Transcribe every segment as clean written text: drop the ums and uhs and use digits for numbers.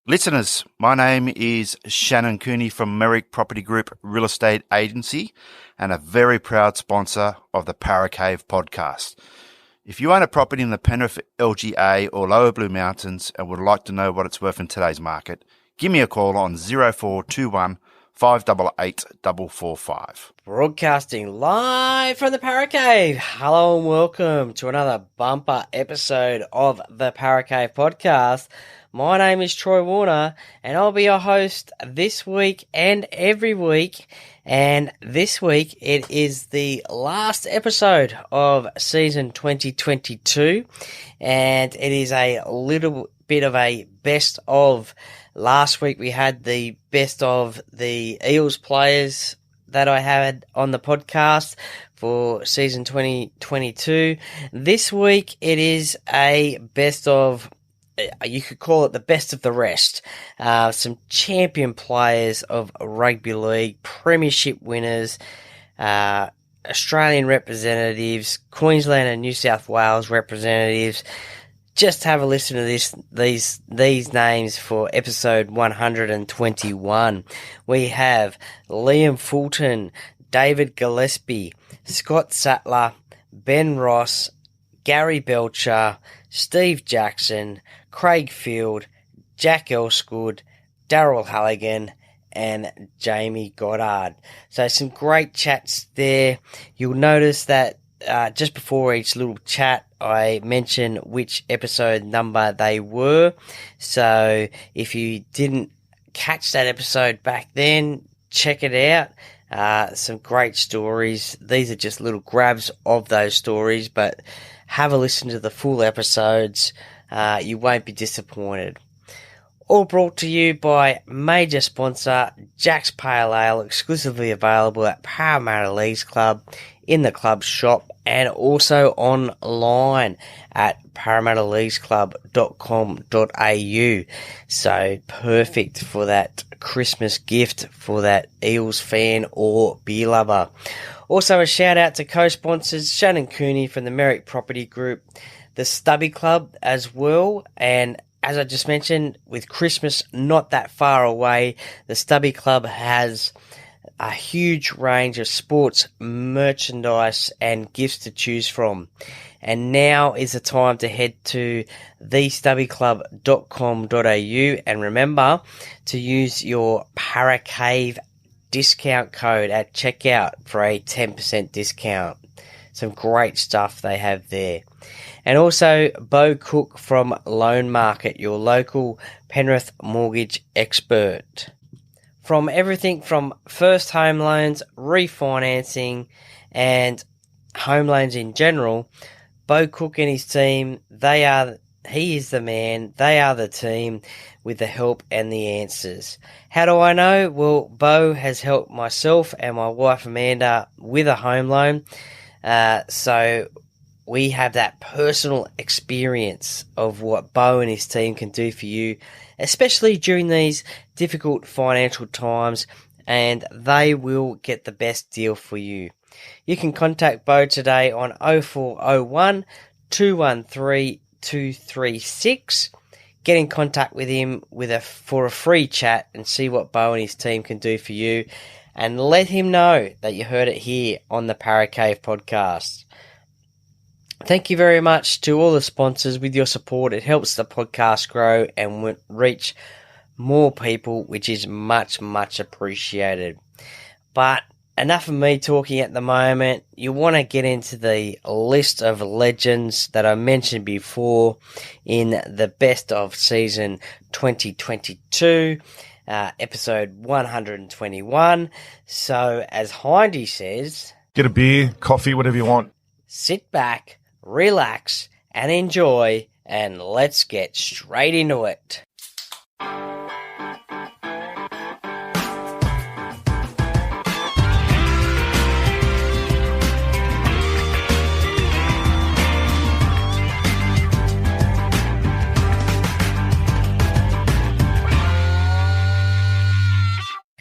Listeners, my name is Shannon Cooney from Merrick Property Group Real Estate Agency and a very proud sponsor of the Para Cave podcast. If you own a property in the Penrith LGA or Lower Blue Mountains and would like to know what it's worth in today's market, give me a call on 0421 588 445. Broadcasting live from the Para Cave. Hello and welcome to another bumper episode of the Para Cave podcast. My name is Troy Warner and I'll be your host this week and every week. And this week it is the last episode of season 2022 and it is a little bit of a best of. Last week we had the best of the Eels players that I had on the podcast for season 2022. This week it is a best of, you could call it the best of the rest. Some champion players of rugby league, premiership winners, Australian representatives, Queensland and New South Wales representatives. Just have a listen to these names for episode 121. We have Liam Fulton, David Gillespie, Scott Sattler, Ben Ross, Gary Belcher, Steve Jackson, Craig Field, Jack Elsegood, Daryl Halligan, and Jamie Goddard. So some great chats there. You'll notice that just before each little chat, I mention which episode number they were. So if you didn't catch that episode back then, check it out. Some great stories. These are just little grabs of those stories, but have a listen to the full episodes. You won't be disappointed. All brought to you by major sponsor Jack's Pale Ale, exclusively available at Parramatta Leagues Club, in the club shop, and also online at parramattaleaguesclub.com.au. So perfect for that Christmas gift for that Eels fan or beer lover. Also a shout out to co-sponsors Shannon Cooney from the Merrick Property Group, the Stubby Club as well, and as I just mentioned, with Christmas not that far away, the Stubby Club has a huge range of sports merchandise and gifts to choose from. And now is the time to head to thestubbyclub.com.au and remember to use your Paracave discount code at checkout for a 10% discount. Some great stuff they have there. And also Bo Cook from Loan Market, your local Penrith mortgage expert. From everything from first home loans, refinancing, and home loans in general, Bo Cook and his team, he is the man, they are the team with the help and the answers. How do I know? Well, Bo has helped myself and my wife Amanda with a home loan. So we have that personal experience of what Bo and his team can do for you, especially during these difficult financial times, and they will get the best deal for you. You can contact Bo today on 0401 213 236. Get in contact with him for a free chat and see what Bo and his team can do for you, and let him know that you heard it here on the Para Cave podcast. Thank you very much to all the sponsors. With your support, it helps the podcast grow and reach more people, which is much, much appreciated. But enough of me talking at the moment. You want to get into the list of legends that I mentioned before in the best of season 2022, episode 121. So, as Hindy says, get a beer, coffee, whatever you want. Sit back, relax, and enjoy, and let's get straight into it.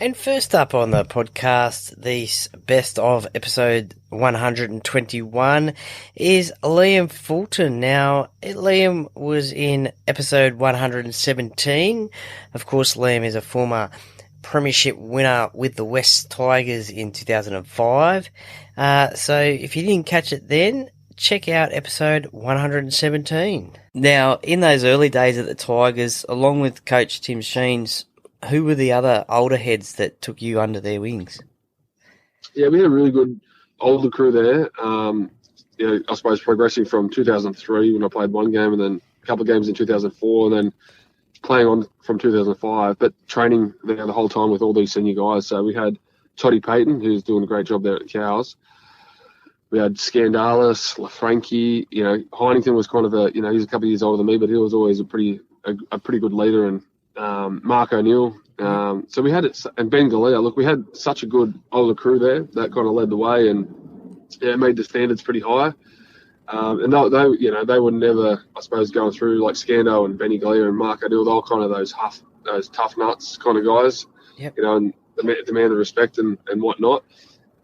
And first up on the podcast, this best of episode 121 is Liam Fulton. Now, Liam was in episode 117. Of course, Liam is a former premiership winner with the West Tigers in 2005. So if you didn't catch it then, check out episode 117. Now, in those early days at the Tigers, along with Coach Tim Sheens, who were the other older heads that took you under their wings? Yeah, we had a really good older crew there. I suppose progressing from 2003 when I played one game and then a couple of games in 2004 and then playing on from 2005, but training there the whole time with all these senior guys. So we had Toddy Payton, who's doing a great job there at the Cows. We had Scandalis, LaFranchi. Heinington was kind of he's a couple of years older than me, but he was always a pretty good leader. And Mark O'Neill. So we had it, and Ben Galea. Look, we had such a good older crew there that kind of led the way, and it made the standards pretty high. And they were never, I suppose, going through like Scando and Benny Galea and Mark O'Neill. They were kind of those tough nuts kind of guys. Yep. And demand the respect and whatnot.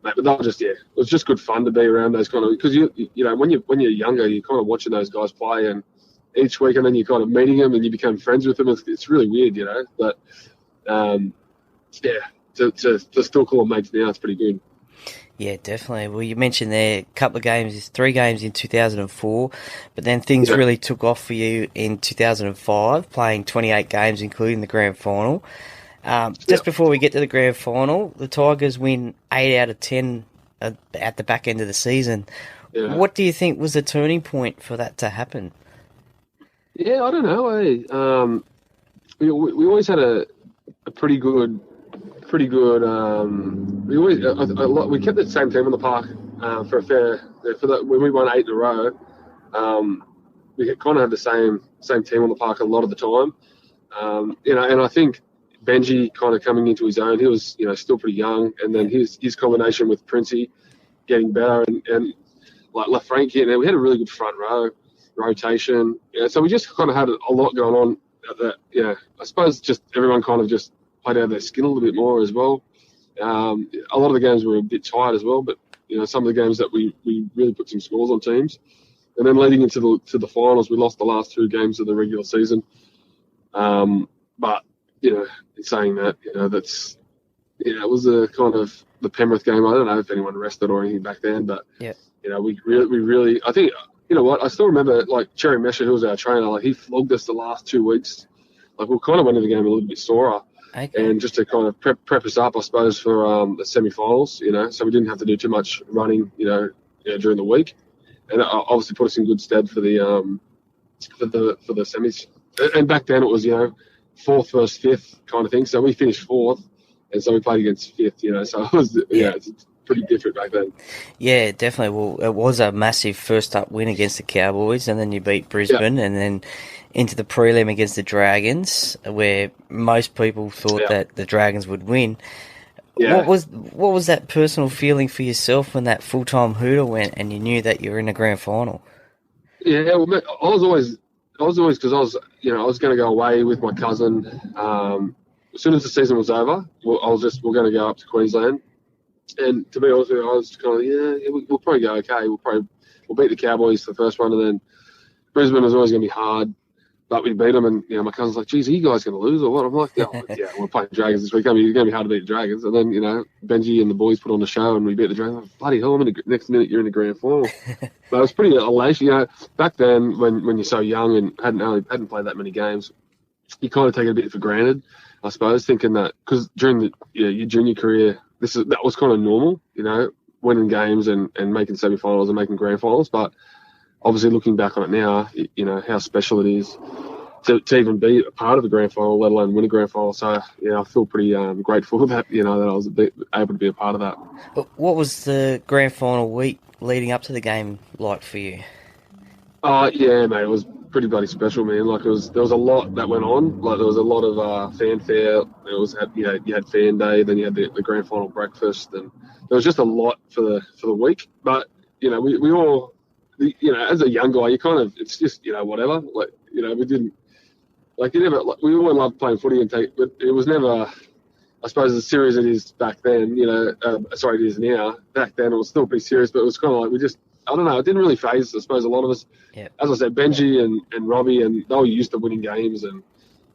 But that was it was just good fun to be around those kind of, because when you're younger, you're kind of watching those guys play, and each week, and then you're kind of meeting them and you become friends with them. It's really weird, but to still call them mates now, it's pretty good. Yeah, definitely. Well, you mentioned there a couple of games, 3 games in 2004, but then things really took off for you in 2005, playing 28 games, including the grand final. Just before we get to the grand final, the Tigers win 8 out of 10 at the back end of the season. Yeah. What do you think was the turning point for that to happen? Yeah, I don't know. We always had a pretty good. We kept the same team on the park when we won 8 in a row. We kind of had the same team on the park a lot of the time. And I think Benji kind of coming into his own. He was still pretty young, and then his combination with Princey getting better, and like LaFranchi, and we had a really good front row rotation. So we just kind of had a lot going on at that. I suppose just everyone kind of just played out their skin a little bit more as well. A lot of the games were a bit tight as well, but some of the games that we really put some scores on teams. And then leading into the finals, we lost the last 2 games of the regular season. But in saying that, that's it was a kind of the Penrith game. I don't know if anyone rested or anything back then, but we really I think. You know what? I still remember, like, Cherry Mesher, who was our trainer, like, he flogged us the last 2 weeks. Like, we kind of went into the game a little bit sorer. Okay. And just to kind of prep us up, I suppose, for the semi-finals, so we didn't have to do too much running, during the week. And it obviously put us in good stead for the semis. And back then it was, 4th versus 5th kind of thing. So we finished 4th, and so we played against 5th, so it was, it's pretty different back then. Yeah, definitely. Well, it was a massive first-up win against the Cowboys, and then you beat Brisbane, and then into the prelim against the Dragons, where most people thought that the Dragons would win. Yeah. What was that personal feeling for yourself when that full-time hooter went and you knew that you were in a grand final? Yeah, well, I was always because I was going to go away with my cousin. As soon as the season was over, we're going to go up to Queensland. And to be honest with you, I was kind of, we'll probably go okay. We'll beat the Cowboys for the first one, and then Brisbane was always going to be hard, but we beat them. And my cousin's like, "Geez, are you guys going to lose or what?" I'm like, "Yeah, we're playing Dragons this week. It's going to be hard to beat the Dragons." And then Benji and the boys put on the show, and we beat the Dragons. Like, bloody hell! Next minute you're in the grand final. But it was pretty elation. Back then when you're so young and hadn't played that many games, you kind of take it a bit for granted, I suppose, thinking that because during your junior career. That was kind of normal, winning games and making semi-finals and making grand finals. But obviously, looking back on it now, how special it is to even be a part of a grand final, let alone win a grand final. So, I feel pretty grateful that, that I was able to be a part of that. What was the grand final week leading up to the game like for you? Yeah, mate, it was pretty bloody special, man. Like there was a lot that went on. Like there was a lot of fanfare. You had fan day, then you had the grand final breakfast, and there was just a lot for the week. But we all, as a young guy, you kind of it's just whatever. Like we didn't like you never. Like, we all loved playing footy but it was never. I suppose as serious as it is back then, it is now. Back then it was still pretty serious, but it was kind of like I don't know, it didn't really phase, I suppose, a lot of us. Yep. As I said, Benji and Robbie, and they were used to winning games, and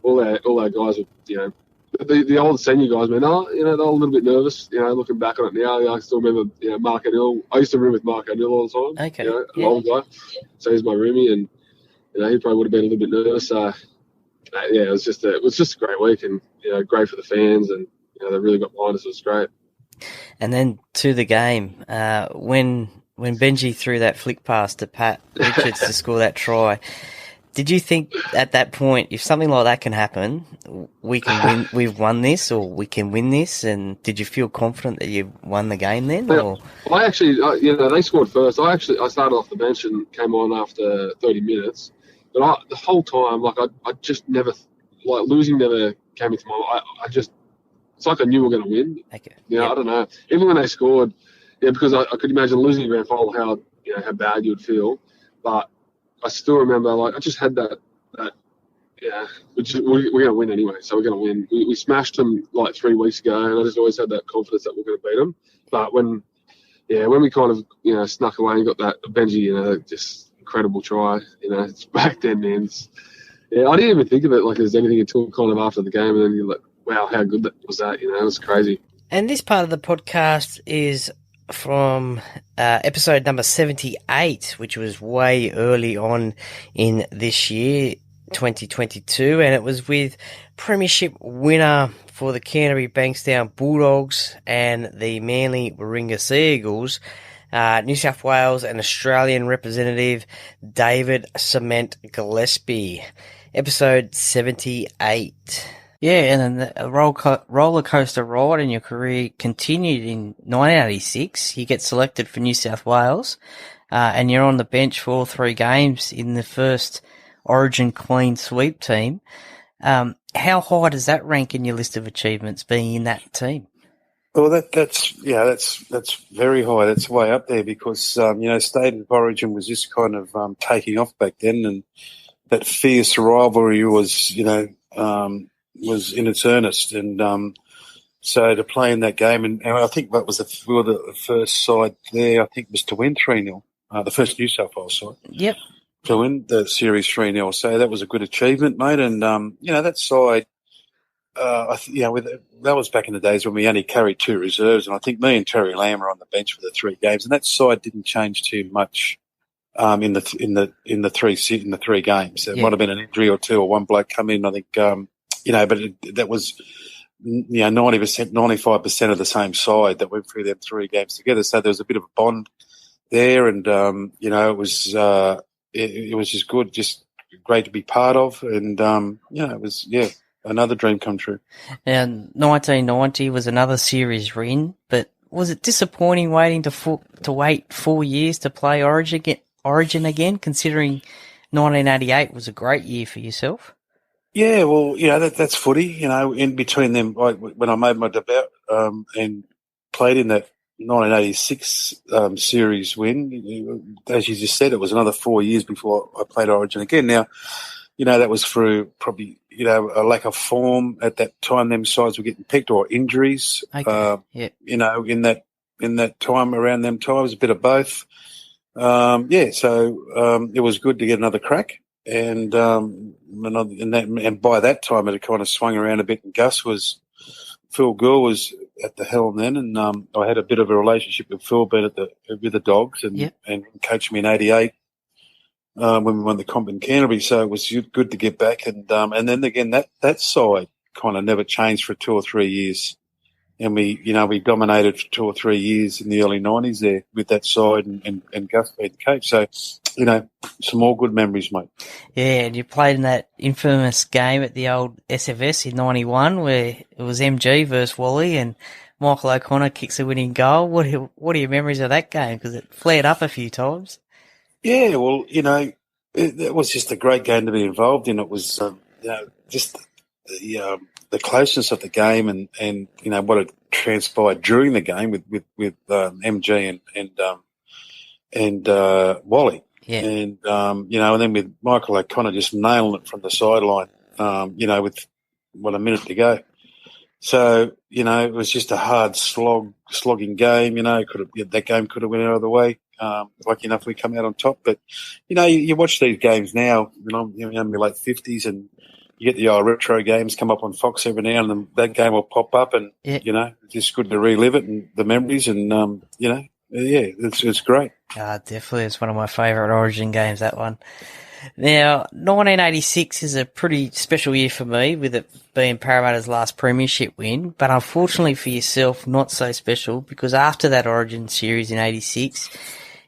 all our guys were, the old senior guys, man, they were a little bit nervous, looking back on it now. I still remember, Mark O'Neill. I used to room with Mark O'Neill all the time. Okay. An old guy. So he's my roomie, and, he probably would have been a little bit nervous. It was just a great week, and, great for the fans, and, they really got behind us. It was great. And then to the game, when Benji threw that flick pass to Pat Richards to score that try, did you think at that point, if something like that can happen, we can win? We've won this, or we can win this? And did you feel confident that you won the game then? Or? I actually, they scored first. I started off the bench and came on after 30 minutes. But the whole time, I just never, losing never came into my mind. It's like I knew we were going to win. Okay. I don't know. Even when they scored, because I could imagine losing the grand final, how bad you would feel. But I still remember, I just had that we're going to win anyway, so we're going to win. We smashed them 3 weeks ago, and I just always had that confidence that we're going to beat them. But when we kind of, snuck away and got that Benji, just incredible try, it's back then, man. I didn't even think of it there's anything until kind of after the game, and then you're like, wow, how good that was that, it was crazy. And this part of the podcast is from episode number 78, which was way early on in this year, 2022, and it was with premiership winner for the Canterbury Bankstown Bulldogs and the Manly Warringah Sea Eagles, New South Wales and Australian representative David Cement Gillespie. Episode 78. Yeah, and then the roller coaster ride in your career continued in 1986. You get selected for New South Wales, and you're on the bench for all 3 games in the first Origin clean sweep team. How high does that rank in your list of achievements, being in that team? Well, that's very high. That's way up there because state of origin was just kind of taking off back then, and that fierce rivalry was was in its earnest, and so to play in that game, and I think that was the first side there. I think was to win 3-0, the first New South Wales side. Yep. To win the series 3-0, so that was a good achievement, mate. And that side, that was back in the days when we only carried 2 reserves, and I think me and Terry Lamb were on the bench for the 3 games, and that side didn't change too much in the 3 games. There might have been an injury or 2 or one bloke come in. I think but that was 90%, 95% of the same side that went through them 3 games together. So there was a bit of a bond there, and it was just good, just great to be part of, and it was another dream come true. And 1990 was another series win, but was it disappointing waiting to wait 4 years to play Origin again, considering 1988 was a great year for yourself? Yeah, well, that's footy. In between them, when I made my debut and played in that 1986 series win, as you just said, it was another 4 years before I played Origin again. Now, that was through probably a lack of form at that time. Them sides were getting picked, or injuries. Okay. In that time, around them times, a bit of both. So it was good to get another crack. And by that time, it had kind of swung around a bit. And Phil Gould was at the helm then, and I had a bit of a relationship with Phil, being with the Dogs, and coached me in '88 when we won the comp in Canterbury. So it was good to get back, and then again that side kind of never changed for 2 or 3 years, and we dominated for 2 or 3 years in the early '90s there with that side, and Gus being the coach. So some more good memories, mate. Yeah, and you played in that infamous game at the old SFS in '91 where it was MG versus Wally, and Michael O'Connor kicks a winning goal. What are your memories of that game? Because it flared up a few times. Yeah, well, it was just a great game to be involved in. It was, just the closeness of the game, and what had transpired during the game with MG and Wally. Yeah. And, and then with Michael O'Connor just nailing it from the sideline, with a minute to go. So, it was just a hard slogging game. That game could have went out of the way. Lucky enough we come out on top. But, you watch these games now, I'm in my late 50s, and you get the old retro games come up on Fox every now and then. That game will pop up, and, it's just good to relive it and the memories and, it's great. Definitely. It's one of my favourite Origin games, that one. Now, 1986 is a pretty special year for me, with it being Parramatta's last premiership win, but unfortunately for yourself, not so special, because after that Origin series in 86,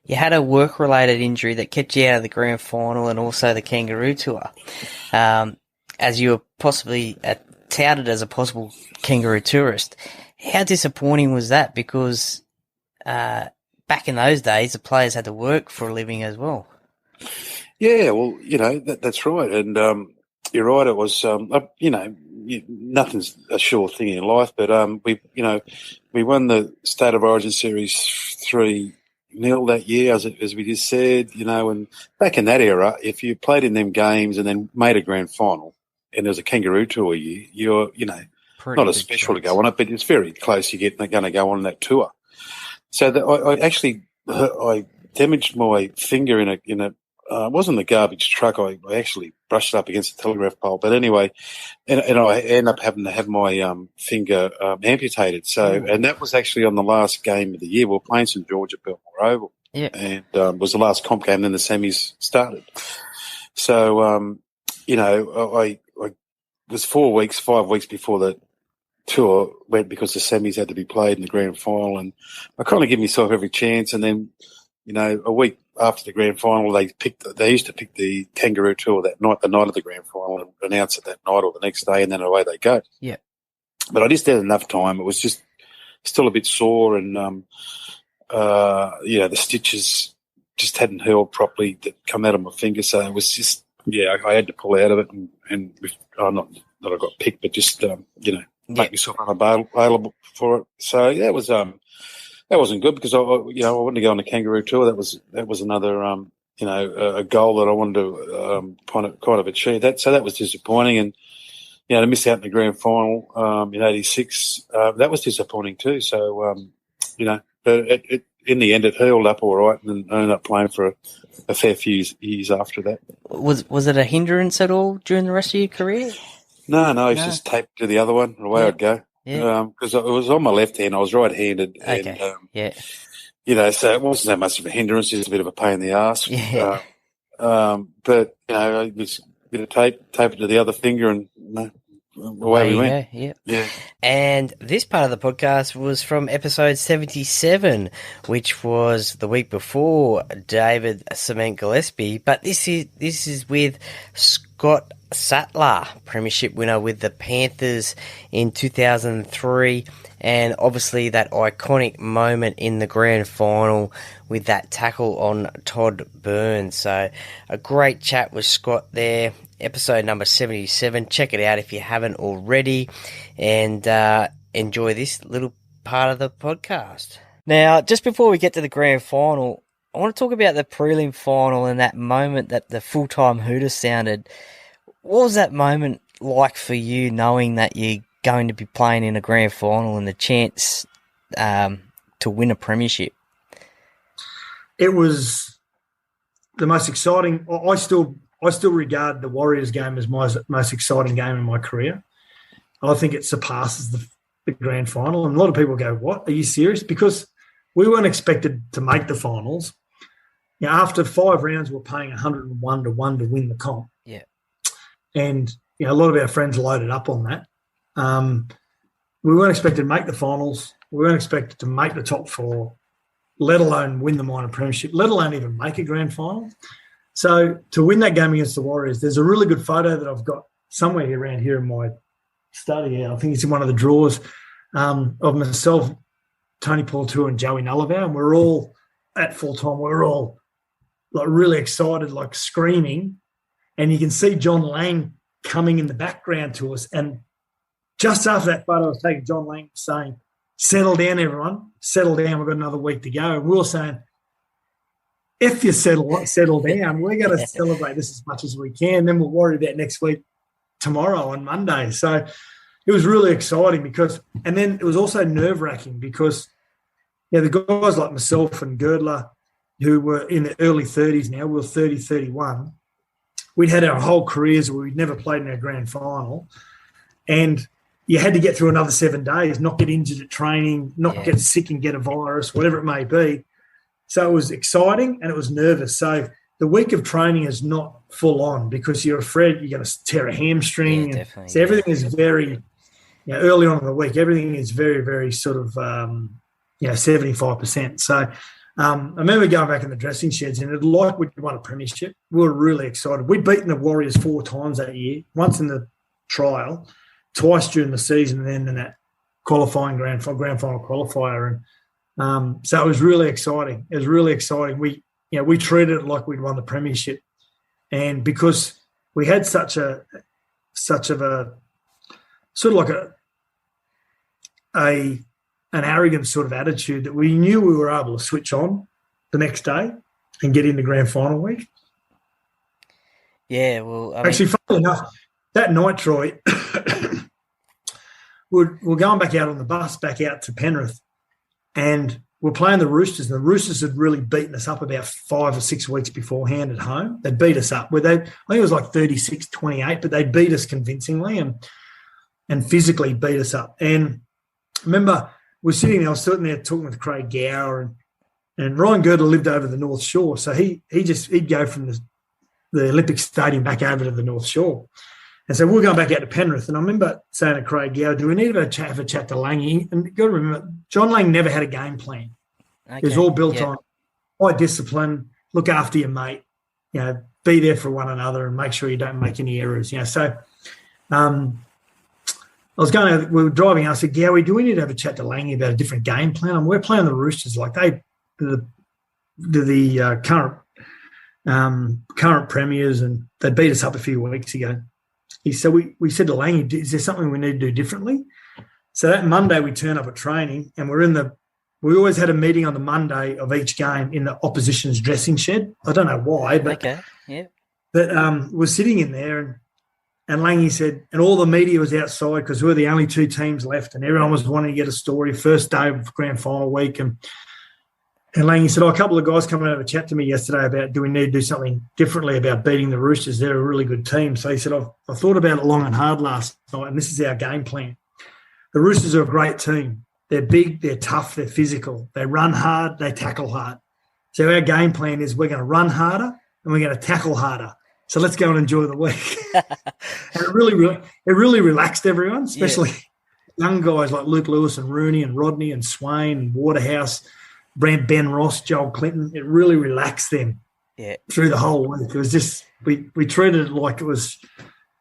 you had a work-related injury that kept you out of the grand final and also the Kangaroo Tour, as you were possibly touted as a possible Kangaroo tourist. How disappointing was that? Because back in those days, the players had to work for a living as well. Yeah, well, that's right. And you're right, it was, nothing's a sure thing in life, but we won the State of Origin Series 3-0 that year, as we just said, and back in that era, if you played in them games and then made a grand final and there was a Kangaroo Tour year, you're, Pretty not as special to go on it, but it's very close you're going to go on that tour. So I damaged my finger in a it wasn't the garbage truck. I actually brushed it up against the telegraph pole. But anyway, and I ended up having to have my finger amputated. So, and that was actually on the last game of the year. We were playing St George at Belmore Oval. Yeah. And was the last comp game, then the semis started. So, I was 5 weeks before the tour went, because the semis had to be played in the grand final. And I kind of give myself every chance. And then, a week after the grand final, they used to pick the Kangaroo Tour that night, the night of the grand final, and announce it that night or the next day, and then away they go. Yeah. But I just had enough time. It was just still a bit sore, and the stitches just hadn't healed properly that come out of my finger. So it was just, I had to pull out of it, and not that I got picked, but just make myself unavailable for it. So that was that wasn't good, because I wanted to go on the Kangaroo Tour. That was another a goal that I wanted to kind of achieve. So that was disappointing, and to miss out in the grand final in '86, that was disappointing too. So but in the end, it healed up all right, and I ended up playing for a fair few years after that. Was it a hindrance at all during the rest of your career? No, it's just taped to the other one, and away I'd go. Yeah. Because it was on my left hand, I was right-handed. Okay. And, so it wasn't that much of a hindrance, just a bit of a pain in the ass. Yeah. But, it was a bit of tape it to the other finger, and away we went. Yeah. And this part of the podcast was from episode 77, which was the week before David Cement Gillespie. But this is with Scott Sattler, premiership winner with the Panthers in 2003, and obviously that iconic moment in the grand final with that tackle on Todd Burns. So a great chat with Scott there, episode number 77. Check it out if you haven't already, and enjoy this little part of the podcast. Now, just before we get to the grand final, I want to talk about the prelim final and that moment that the full-time hooter sounded. What was that moment like for you, knowing that you're going to be playing in a grand final and the chance to win a premiership? It was the most exciting. I still regard the Warriors game as my most exciting game in my career. I think it surpasses the grand final. And a lot of people go, "What? Are you serious?" Because we weren't expected to make the finals. After 5 rounds, we're paying 101 to 1 to win the comp. Yeah. And a lot of our friends loaded up on that. We weren't expected to make the finals. We weren't expected to make the top 4, let alone win the minor premiership, let alone even make a grand final. So to win that game against the Warriors, there's a really good photo that I've got somewhere around here in my study. I think it's in one of the drawers of myself, Tony Portua, and Joey Nullivar, and we're all at full time. We're all really excited, screaming. And you can see John Lang coming in the background to us. And just after that photo was taken, John Lang was saying, "Settle down, everyone. Settle down. We've got another week to go." And we were saying, if you settle down, we're going to celebrate this as much as we can. Then we'll worry about next week, tomorrow on Monday. So it was really exciting and then it was also nerve-wracking because, the guys like myself and Girdler, who were in the early 30s now, we were 30, 31. We'd had our whole careers where we'd never played in our grand final. And you had to get through another 7 days, not get injured at training, not get sick and get a virus, whatever it may be. So it was exciting and it was nervous. So the week of training is not full on because you're afraid you're going to tear a hamstring. Yeah, so everything is very, early on in the week, everything is very, very sort of, 75%. So I remember going back in the dressing sheds and it like we'd won a premiership. We were really excited. We'd beaten the Warriors 4 times that year, once in the trial, twice during the season, and then in that qualifying grand final qualifier. And so it was really exciting. It was really exciting. We treated it like we'd won the premiership. And because we had such of a sort of like an arrogant sort of attitude that we knew we were able to switch on the next day and get into grand final week. Yeah, well, actually, funnily enough, that night, Troy, we're going back out on the bus, back out to Penrith, and we're playing the Roosters, and the Roosters had really beaten us up about 5 or 6 weeks beforehand at home. They beat us up. I think it was like 36-28, but they beat us convincingly and physically beat us up. And I remember I was sitting there talking with Craig Gower, and Ryan Girdler lived over the North Shore, so he'd go from the Olympic Stadium back over to the North Shore. And so we're going back out to Penrith, and I remember saying to Craig Gower, do we need to have a chat to Lange? And you've got to remember, John Lang never had a game plan. Okay. It was all built on high discipline, look after your mate, be there for one another and make sure you don't make any errors. So we were driving, I said, Gowie, do we need to have a chat to Lange about a different game plan? And we're playing the Roosters like the current premiers, and they beat us up a few weeks ago. So we said to Lange, is there something we need to do differently? So that Monday we turn up at training, and we always had a meeting on the Monday of each game in the opposition's dressing shed. I don't know why, but we're sitting in there, and Lange said, and all the media was outside because we were the only 2 teams left, and everyone was wanting to get a story. First day of grand final week, and Lange said, a couple of guys come and have a chat to me yesterday about do we need to do something differently about beating the Roosters? They're a really good team. So he said, I thought about it long and hard last night, and this is our game plan. The Roosters are a great team. They're big, they're tough, they're physical. They run hard, they tackle hard. So our game plan is we're going to run harder and we're going to tackle harder. So let's go and enjoy the week. And it really relaxed everyone, especially young guys like Luke Lewis and Rooney and Rodney and Swain and Waterhouse, Ben Ross, Joel Clinton. It really relaxed them through the whole week. It was just we treated it like it was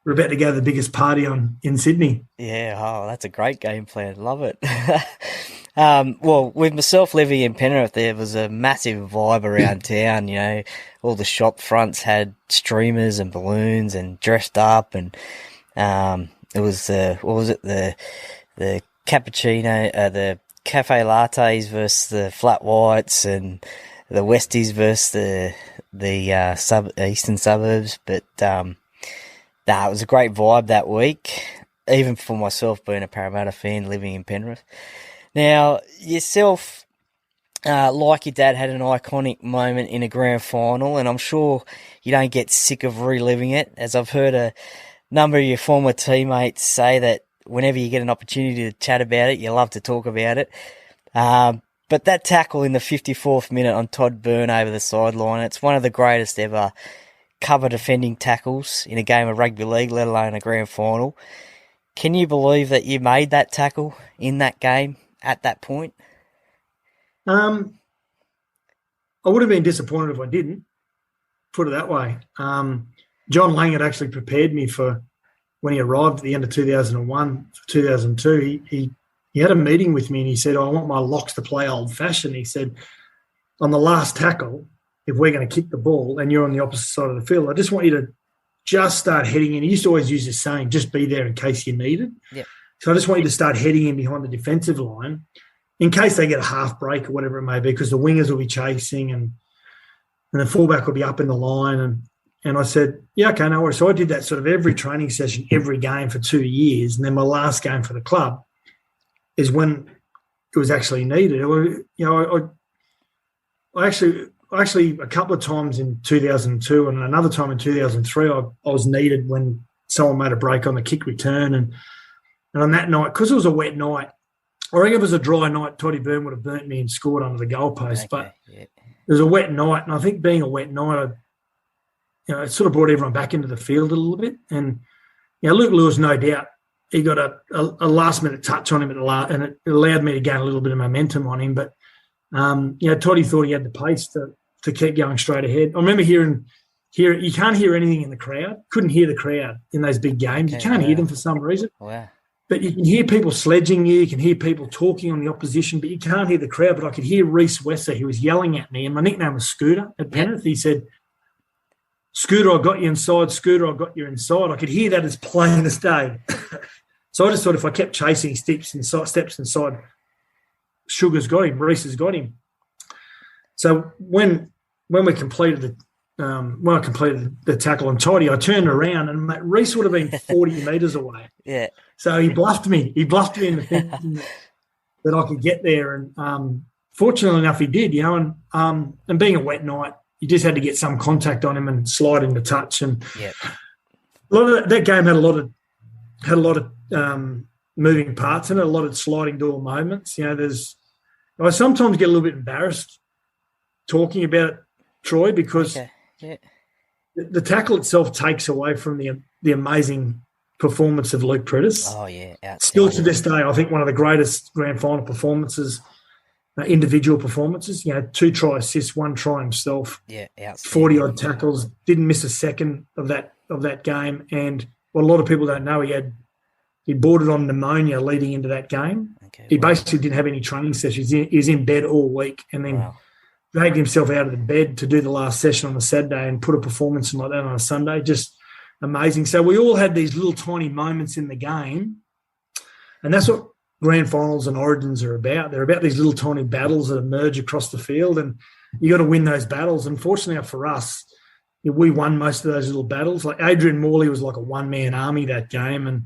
we're about to go to the biggest party in Sydney. Yeah, that's a great game plan. Love it. Well, with myself living in Penrith, there was a massive vibe around town. All the shop fronts had streamers and balloons and dressed up, and it was the cappuccino, the cafe lattes versus the flat whites, and the Westies versus the eastern suburbs. But it was a great vibe that week, even for myself being a Parramatta fan living in Penrith. Now, yourself, like your dad, had an iconic moment in a grand final, and I'm sure you don't get sick of reliving it, as I've heard a number of your former teammates say that whenever you get an opportunity to chat about it, you love to talk about it. But that tackle in the 54th minute on Todd Byrne over the sideline, it's one of the greatest ever cover defending tackles in a game of rugby league, let alone a grand final. Can you believe that you made that tackle in that game at that point? I would have been disappointed if I didn't, put it that way. John Lang had actually prepared me for when he arrived at the end of 2001, 2002. He had a meeting with me and he said, I want my locks to play old-fashioned. He said, on the last tackle, if we're going to kick the ball and you're on the opposite side of the field, I just want you to just start heading in. He used to always use this saying, just be there in case you need it. Yep. So I just want you to start heading in behind the defensive line in case they get a half break or whatever it may be, because the wingers will be chasing and the fullback will be up in the line. And I said, yeah, okay, no worries. So I did that sort of every training session, every game for 2 years. And then my last game for the club is when it was actually needed. I actually a couple of times in 2002 and another time in 2003, I was needed when someone made a break on the kick return. And on that night, because it was a wet night, I reckon if it was a dry night, Toddy Byrne would have burnt me and scored under the goalpost. But it was a wet night, and I think being a wet night, it sort of brought everyone back into the field a little bit. And Luke Lewis, no doubt, he got a last-minute touch on him and it allowed me to gain a little bit of momentum on him. But Toddy thought he had the pace to keep going straight ahead. I remember hearing you can't hear anything in the crowd. Couldn't hear the crowd in those big games. You can't hear them for some reason. Wow. But you can hear people sledging you. You can hear people talking on the opposition, but you can't hear the crowd. But I could hear Reece Wesser. He was yelling at me, and my nickname was Scooter at Penrith. He said, "Scooter, I got you inside. Scooter, I got you inside." I could hear that as plain as day. So I just thought if I kept chasing steps inside, Sugar's got him. Reece has got him. So when we completed when I completed the tackle on Toddy, I turned around and Reece would have been 40 metres away. Yeah. So he bluffed me. He bluffed me into thinking that I could get there. And fortunately enough, he did, and being a wet night, you just had to get some contact on him and slide him to touch. And a lot of that game had a lot of moving parts in it, a lot of sliding door moments. I sometimes get a little bit embarrassed talking about it, Troy, because the tackle itself takes away from the amazing performance of Luke Priddis. Oh, yeah. Still to this day, I think one of the greatest grand final performances, individual performances. 2 try assists, 1 try himself. Yeah, 40-odd tackles, didn't miss a second of that game. And what a lot of people don't know, he bordered on pneumonia leading into that game. Okay, he basically didn't have any training sessions. He was in bed all week and then dragged himself out of the bed to do the last session on the Saturday and put a performance in like that on a Sunday. Just amazing. So we all had these little tiny moments in the game, and that's what grand finals and origins are about. They're about these little tiny battles that emerge across the field, and you got to win those battles. Unfortunately for us, we won most of those little battles. Like Adrian Morley was like a one-man army that game, and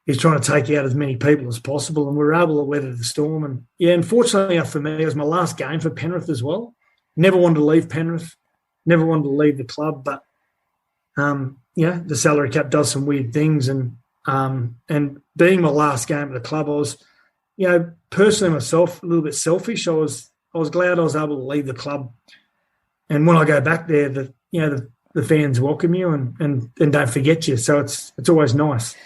he's trying to take out as many people as possible, and we were able to weather the storm. And, unfortunately for me, it was my last game for Penrith as well. Never wanted to leave Penrith, never wanted to leave the club, but, the salary cap does some weird things. And being my last game at the club, I was, personally myself, a little bit selfish. I was glad I was able to leave the club. And when I go back there, the fans welcome you and don't forget you. So it's always nice.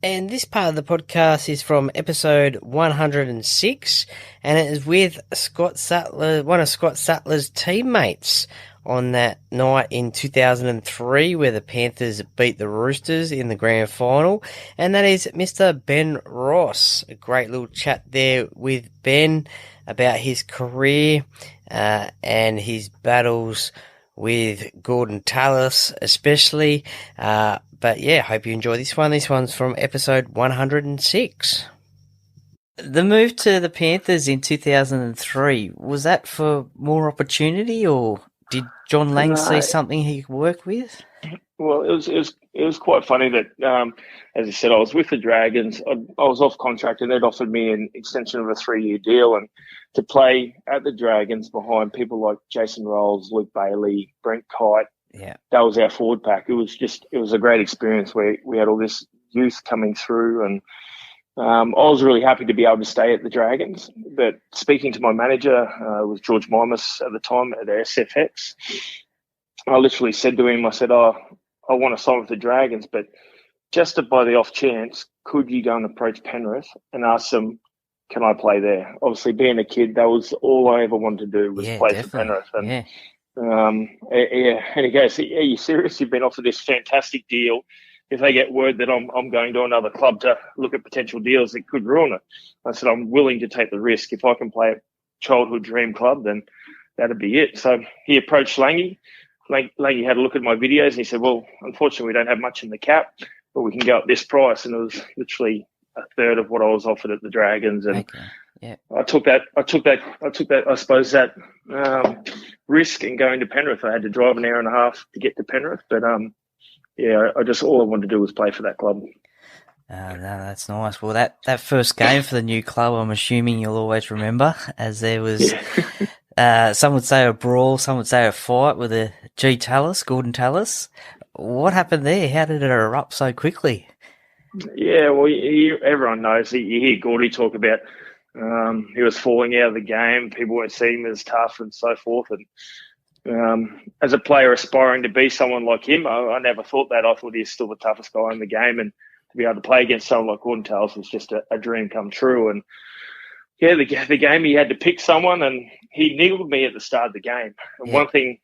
And this part of the podcast is from episode 106, and it is with Scott Sattler, one of Scott Sattler's teammates on that night in 2003 where the Panthers beat the Roosters in the grand final, and that is Mr. Ben Ross. A great little chat there with Ben about his career and his battles with Gordon Tallis especially. But yeah, hope you enjoy this one. This one's from episode 106. The move to the Panthers in 2003, was that for more opportunity, or did John Lang see something he could work with? Well, it was quite funny that, as I said, I was with the Dragons. I was off contract, and they'd offered me an extension of a 3-year deal, and to play at the Dragons behind people like Jason Rolls, Luke Bailey, Brent Kite. Yeah, that was our forward pack. It was a great experience where we had all this youth coming through, and I was really happy to be able to stay at the Dragons. But speaking to my manager, was George Mimas at the time at the SFX, I literally said to him, I said, I want to sign with the Dragons, but just by the off chance, could you go and approach Penrith and ask them, can I play there? Obviously, being a kid, that was all I ever wanted to do was play for Penrith. And, and he goes, are you serious? You've been offered this fantastic deal. If they get word that I'm going to another club to look at potential deals, it could ruin it. I said, I'm willing to take the risk. If I can play at childhood dream club, then that'd be it. So he approached Langy. Langy had a look at my videos and he said, well, unfortunately, we don't have much in the cap, but we can go at this price. And it was literally a third of what I was offered at the Dragons. And Yeah. I took that. I suppose that risk in going to Penrith. I had to drive an hour and a half to get to Penrith, but all I wanted to do was play for that club. No, that's nice. Well, that first game for the new club, I'm assuming you'll always remember, as there was, some would say a brawl, some would say a fight with a Gordon Tallis. What happened there? How did it erupt so quickly? Yeah, well, everyone knows. You hear Gordy talk about he was falling out of the game. People weren't seeing him as tough and so forth. And as a player aspiring to be someone like him, I never thought that. I thought he was still the toughest guy in the game, and to be able to play against someone like Gordon Tallis was just a dream come true. And yeah, the game he had to pick someone, and he niggled me at the start of the game. And one thing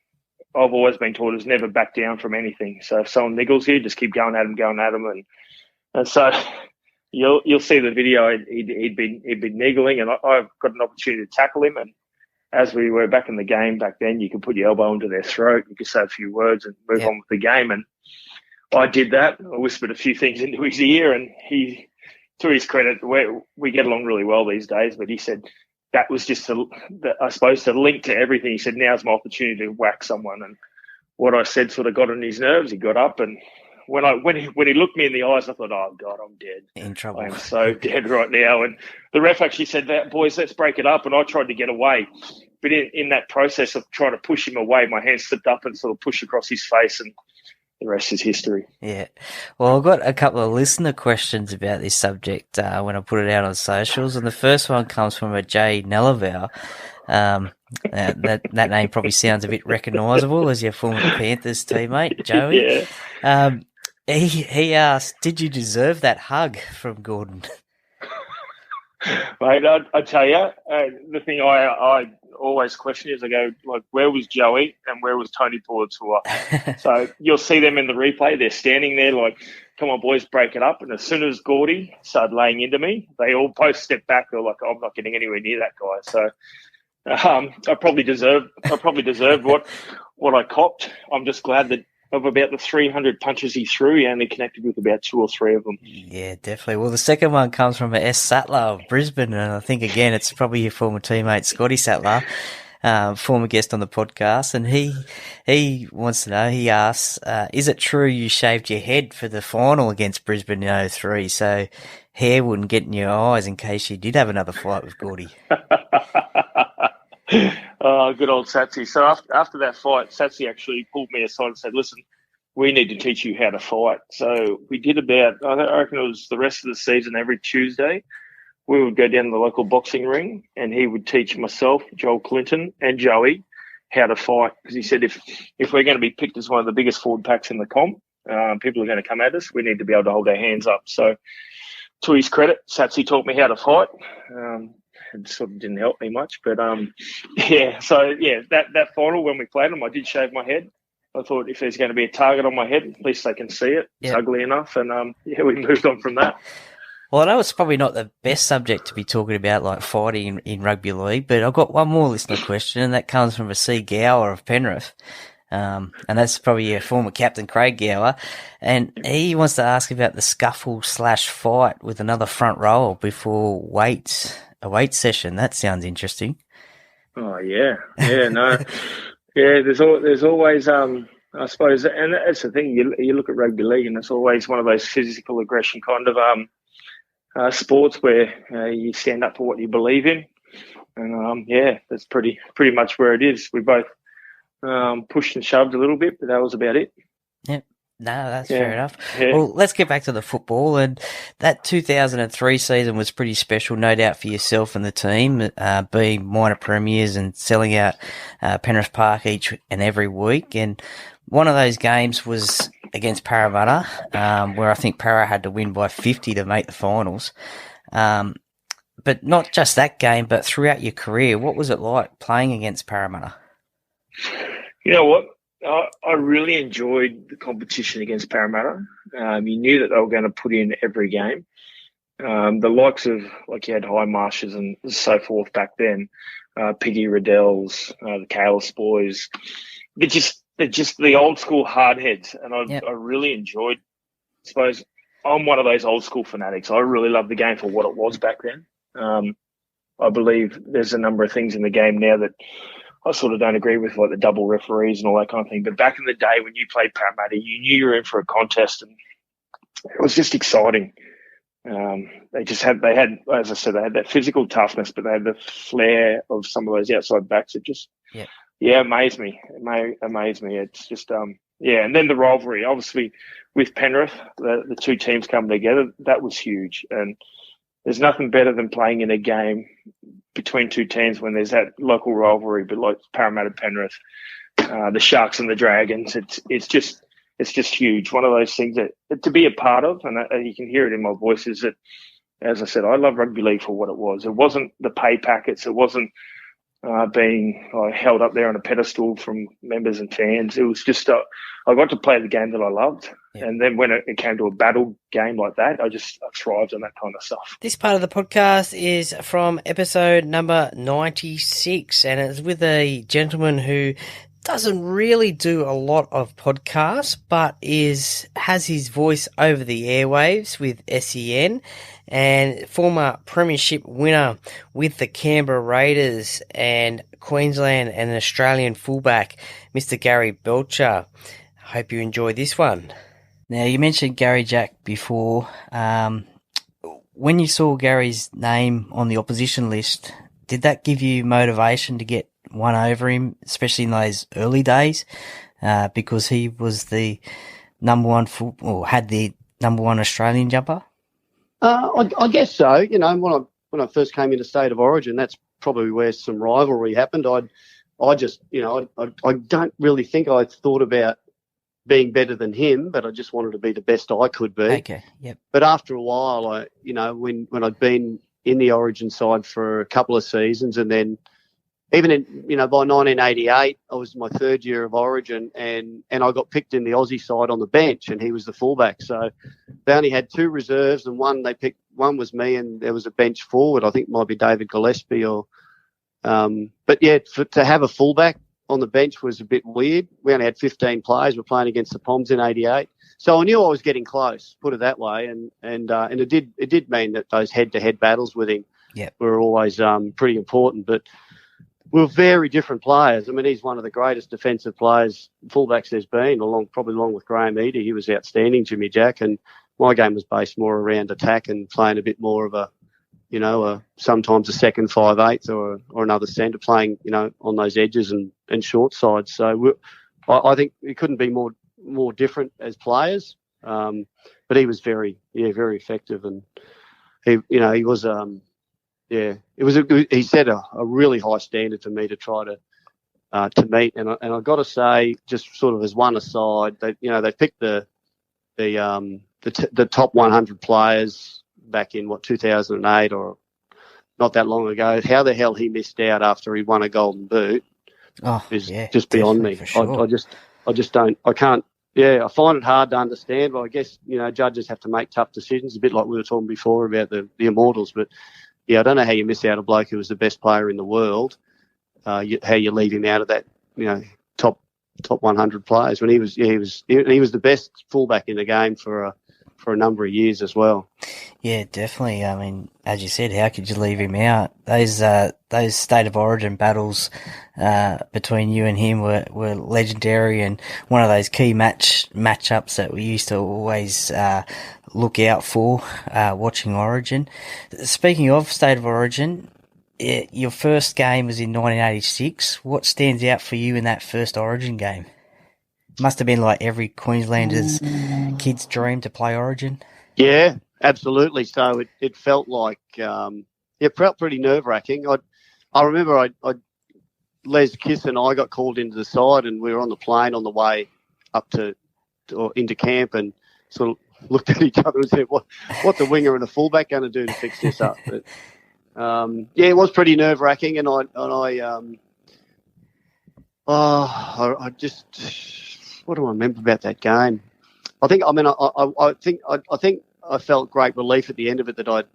I've always been taught is never back down from anything. So if someone niggles you, just keep going at him. And so you'll see the video. He'd been niggling, and I've got an opportunity to tackle him. And as we were back in the game back then, you could put your elbow into their throat, you could say a few words and move on with the game. And I did that. I whispered a few things into his ear, and he, to his credit, we get along really well these days, but he said that was just, I suppose, to link to everything. He said, now's my opportunity to whack someone. And what I said sort of got on his nerves. He got up, and when he looked me in the eyes, I thought, oh, God, I'm dead. In trouble. I am so dead right now. And the ref actually said, boys, let's break it up. And I tried to get away. But in that process of trying to push him away, my hand slipped up and sort of pushed across his face, and the rest is history. Yeah. Well, I've got a couple of listener questions about this subject when I put it out on socials. And the first one comes from a Jay Nellavau. That name probably sounds a bit recognisable as your former Panthers teammate, Joey. Yeah. He asked, did you deserve that hug from Gordon? Mate, I tell you, the thing I always question is, I go, like, where was Joey and where was Tony Puletua? So you'll see them in the replay. They're standing there like, come on, boys, break it up. And as soon as Gordy started laying into me, they all both stepped back. They're like, I'm not getting anywhere near that guy. So I probably deserved what I copped. I'm just glad that of about the 300 punches he threw, he only connected with about 2 or 3 of them. Yeah, definitely. Well, the second one comes from S. Sattler of Brisbane, and I think, again, it's probably your former teammate, Scotty Sattler, former guest on the podcast, and he wants to know, he asks, is it true you shaved your head for the final against Brisbane in 03, so hair wouldn't get in your eyes in case you did have another fight with Gordy? Oh, good old Satsy. So after that fight, Satsy actually pulled me aside and said, listen, we need to teach you how to fight. So we did about, I reckon it was the rest of the season, every Tuesday, we would go down to the local boxing ring and he would teach myself, Joel Clinton and Joey how to fight. Because he said, if we're going to be picked as one of the biggest forward packs in the comp, people are going to come at us. We need to be able to hold our hands up. So to his credit, Satsy taught me how to fight. It sort of didn't help me much, but that final when we played them, I did shave my head. I thought if there's going to be a target on my head, at least they can see it. It's ugly enough, and we moved on from that. Well, I know it's probably not the best subject to be talking about, like fighting in rugby league, but I've got one more listener question, and that comes from a C. Gower of Penrith. And that's probably your former captain, Craig Gower. And he wants to ask about the scuffle/fight with another front rower before a weight session. That sounds interesting. Oh, yeah. Yeah, no. Yeah, there's always, I suppose, and that's the thing, you look at rugby league and it's always one of those physical aggression kind of sports where you stand up for what you believe in. And, that's pretty much where it is. We both pushed and shoved a little bit, but that was about it. Yep. No, that's fair enough. Yeah. Well, let's get back to the football. And that 2003 season was pretty special, no doubt, for yourself and the team, being minor premiers and selling out Penrith Park each and every week. And one of those games was against Parramatta, where I think Para had to win by 50 to make the finals. But not just that game, but throughout your career, what was it like playing against Parramatta? You know what? I really enjoyed the competition against Parramatta. You knew that they were going to put in every game. The likes of, like, you had High Marshes and so forth back then, Piggy Riddells, the Kalis boys. They're just the old school hardheads, and I really enjoyed. I suppose I'm one of those old school fanatics. I really loved the game for what it was back then. I believe there's a number of things in the game now that I sort of don't agree with, like the double referees and all that kind of thing. But back in the day when you played Parramatta, you knew you were in for a contest, and it was just exciting. They had, as I said, they had that physical toughness, but they had the flair of some of those outside backs. It just, amazed me. It amazed me. It's just, and then the rivalry, obviously, with Penrith, the two teams coming together, that was huge. And there's nothing better than playing in a game between two teams when there's that local rivalry, but like Parramatta, Penrith, the Sharks and the Dragons, it's just huge. One of those things that to be a part of, and you can hear it in my voice, is that, as I said, I love rugby league for what it was. It wasn't the pay packets. It wasn't being held up there on a pedestal from members and fans. It was just I got to play the game that I loved. Yeah. And then when it came to a battle game like that, I thrived on that kind of stuff. This part of the podcast is from episode number 96, and it's with a gentleman who doesn't really do a lot of podcasts, but has his voice over the airwaves with SEN, and former premiership winner with the Canberra Raiders and Queensland and Australian fullback, Mr. Gary Belcher. Hope you enjoy this one. Now, you mentioned Gary Jack before. When you saw Gary's name on the opposition list, did that give you motivation to get one over him, especially in those early days, because he was the number one had the number one Australian jumper? I guess so. You know, when I first came into State of Origin, that's probably where some rivalry happened. I just, you know, I don't really think I thought about being better than him, but I just wanted to be the best I could be. Okay, yep. But after a while, when I'd been in the Origin side for a couple of seasons, and then even by 1988, I was my third year of Origin, and I got picked in the Aussie side on the bench, and he was the fullback. So they only had two reserves, and one was me, and there was a bench forward. I think it might be David Gillespie but yeah, to have a fullback on the bench was a bit weird. We only had 15 players. We're playing against the Poms in '88, so I knew I was getting close. Put it that way, and it did mean that those head-to-head battles with him were always pretty important. But we're very different players. I mean, he's one of the greatest defensive players, fullbacks there's been, probably along with Graham Eady. He was outstanding, Jimmy Jack, and my game was based more around attack and playing a bit more of a sometimes a second 5/8 or another centre, playing, on those edges and short sides. So I think we couldn't be more different as players. But he was very effective, and he was he set a really high standard for me to try to meet. And I got to say, just sort of as one aside, they picked the top 100 players back in 2008 or not that long ago. How the hell he missed out after he won a Golden Boot is just beyond me. Sure. I just don't. I can't. Yeah, I find it hard to understand. But I guess judges have to make tough decisions. A bit like we were talking before about the Immortals. But yeah, I don't know how you miss out a bloke who was the best player in the world. How you leave him out of that top 100 players when he was the best fullback in the game for a number of years as well. Yeah, definitely. I mean, as you said, how could you leave him out? Those State of Origin battles between you and him were legendary, and one of those key matchups that we used to always look out for watching Origin. Speaking of State of Origin, your first game was in 1986. What stands out for you in that first Origin game? Must have been like every Queenslander's kid's dream to play Origin. Yeah, absolutely. So it felt like it felt pretty nerve-wracking. I remember Les Kiss and I got called into the side, and we were on the plane on the way up into camp, and sort of looked at each other and said, "What's a winger and a fullback going to do to fix this up?" But it was pretty nerve-wracking, and I just. What do I remember about that game? I think I felt great relief at the end of it that I'd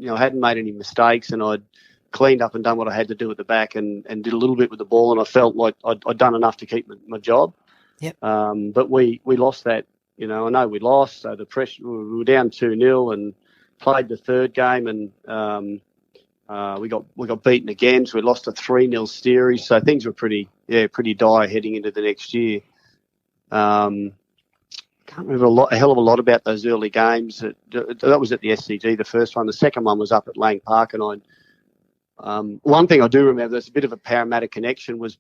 hadn't made any mistakes, and I'd cleaned up and done what I had to do at the back, and did a little bit with the ball, and I felt like I'd done enough to keep my job. Yep. But we lost that. I know we lost, so the pressure, we were down 2-0 and played the third game, and We got beaten again, so we lost a 3-0 series. So things were pretty dire heading into the next year. Can't remember a hell of a lot about those early games. That was at the SCG, the first one. The second one was up at Lang Park, and one thing I do remember, there's a bit of a Parramatta connection, was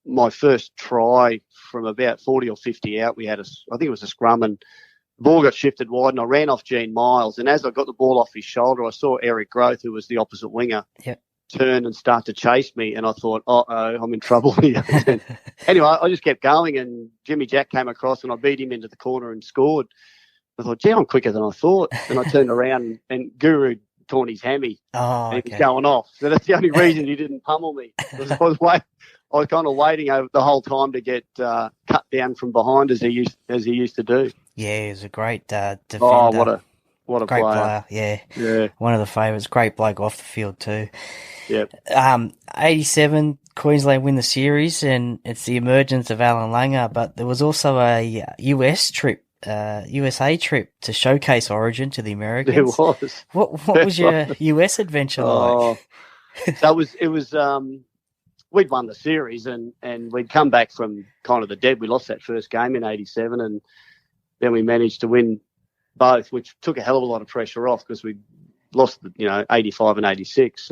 my first try from about 40 or 50 out. I think it was a scrum, and the ball got shifted wide, and I ran off Gene Miles. And as I got the ball off his shoulder, I saw Eric Groth, who was the opposite winger, turn and start to chase me. And I thought, I'm in trouble here. Anyway, I just kept going, and Jimmy Jack came across, and I beat him into the corner and scored. I thought, gee, I'm quicker than I thought. And I turned around, and Guru torn his hammy, and he was going off. So that's the only reason he didn't pummel me. I was kind of waiting over the whole time to get cut down from behind as he used to do. Yeah, he was a great defender. Oh, what a great player. Yeah. One of the favourites. Great bloke off the field too. Yep. 87, Queensland win the series, and it's the emergence of Alan Langer. But there was also a USA trip to showcase Origin to the Americans. There was. What was your US adventure like? So it was. We'd won the series, and we'd come back from kind of the dead. We lost that first game in 87, and then we managed to win both, which took a hell of a lot of pressure off because we lost, 85 and 86.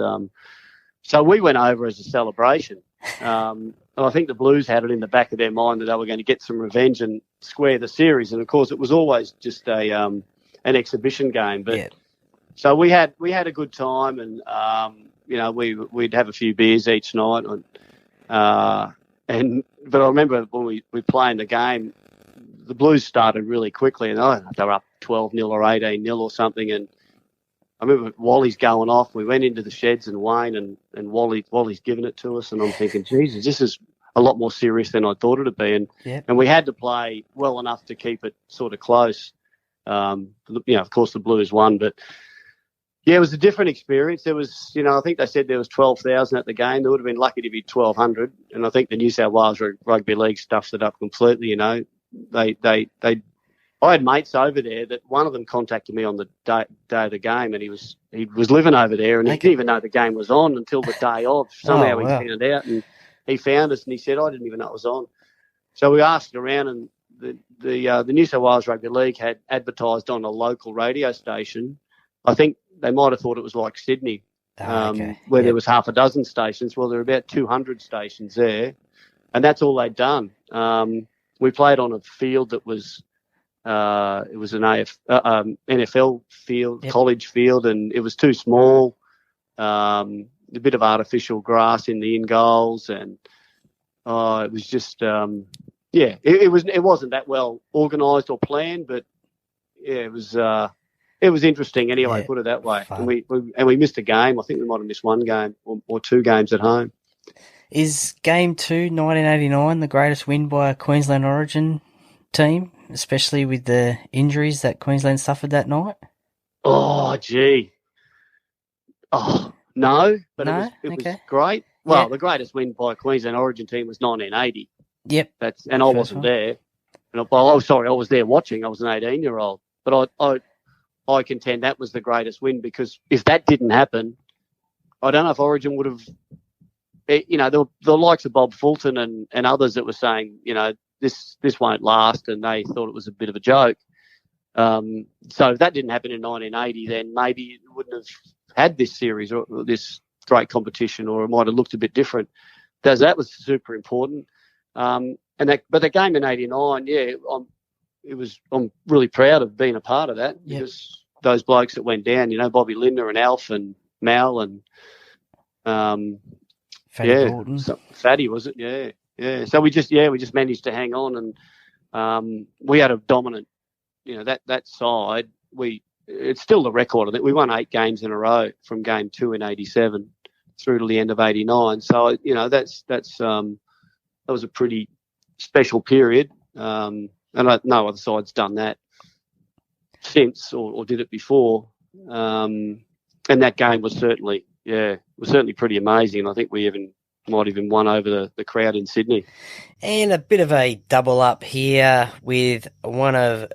So we went over as a celebration. And I think the Blues had it in the back of their mind that they were going to get some revenge and square the series. And of course, it was always just an exhibition game. But so we had a good time, and we'd have a few beers each night. But I remember when we played in the game, the Blues started really quickly, and they were up 12-0 or 18-0 or something. And I remember Wally's going off. We went into the sheds, and Wayne and Wally's giving it to us, and I'm thinking, Jesus, this is a lot more serious than I thought it'd be. And we had to play well enough to keep it sort of close. Of course the Blues won, but yeah, it was a different experience. There was, I think they said there was 12,000 at the game. There would have been lucky to be 1,200, and I think the New South Wales Rugby League stuffed it up completely. I had mates over there that one of them contacted me on the day of the game, and he was living over there, and he didn't even know the game was on until the day of. Somehow he found out, and he found us, and he said, I didn't even know it was on. So we asked around, and the New South Wales Rugby League had advertised on a local radio station. I think they might have thought it was like Sydney, where there was half a dozen stations. Well, there were about 200 stations there, and that's all they'd done. We played on a field that was it was an NFL field, college field, and it was too small. A bit of artificial grass in the in goals, and it was just it wasn't that well organised or planned, but it was interesting anyway. Put it that way. And we missed a game. I think we might have missed one game or two games at home. Is Game 2, 1989, the greatest win by a Queensland Origin team, especially with the injuries that Queensland suffered that night? Oh, gee. Oh, no, but it was great. Well, the greatest win by a Queensland Origin team was 1980. Yep. And I wasn't there. And I was there watching. I was an 18-year-old. But I contend that was the greatest win, because if that didn't happen, I don't know if Origin would have, the likes of Bob Fulton and others that were saying, this won't last, and they thought it was a bit of a joke. So if that didn't happen in 1980, then maybe it wouldn't have had this series or this great competition, or it might have looked a bit different. That was super important. But the game in '89, I'm really proud of being a part of that, because those blokes that went down, Bobby Lindner and Alf and Mal and Fatty Gordon. Fatty, was it? Yeah. So we just managed to hang on, and we had a dominant, that side. It's still the record of it. We won 8 games in a row from Game 2 in '87 through to the end of '89. So that was a pretty special period. And no other side's done that since or did it before. And that game was certainly pretty amazing. I think we might even won over the crowd in Sydney. And a bit of a double up here with one of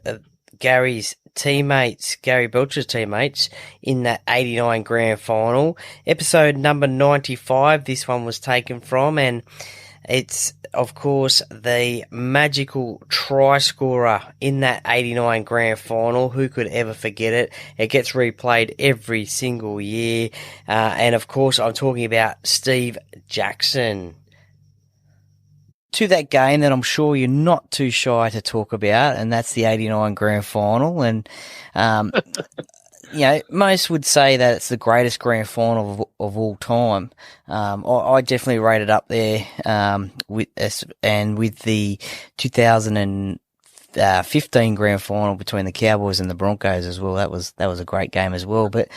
Gary's teammates, Gary Belcher's teammates, in that 89 grand final. Episode number 95, this one was taken from, and it's, of course, the magical try scorer in that 89 grand final. Who could ever forget it? It gets replayed every single year. And, of course, I'm talking about Steve Jackson. To that game that I'm sure you're not too shy to talk about, and that's the 89 grand final. And, most would say that it's the greatest grand final of all time. I definitely rate it up there with the 2015 grand final between the Cowboys and the Broncos as well. That was a great game as well. But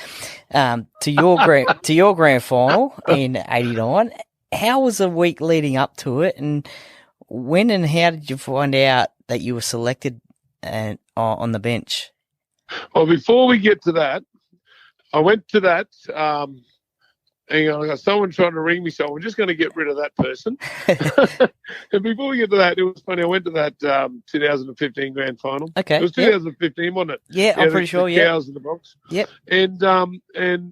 to your grand final in '89, how was the week leading up to it, and when and how did you find out that you were selected on the bench? Well, before we get to that, I went to that. Hang on, I got someone trying to ring me, so I'm just going to get rid of that person. And before we get to that, it was funny. I went to that 2015 grand final. Okay, it was 2015, wasn't it? Yeah, I'm pretty sure. Yeah, Cows in the box. Yep. And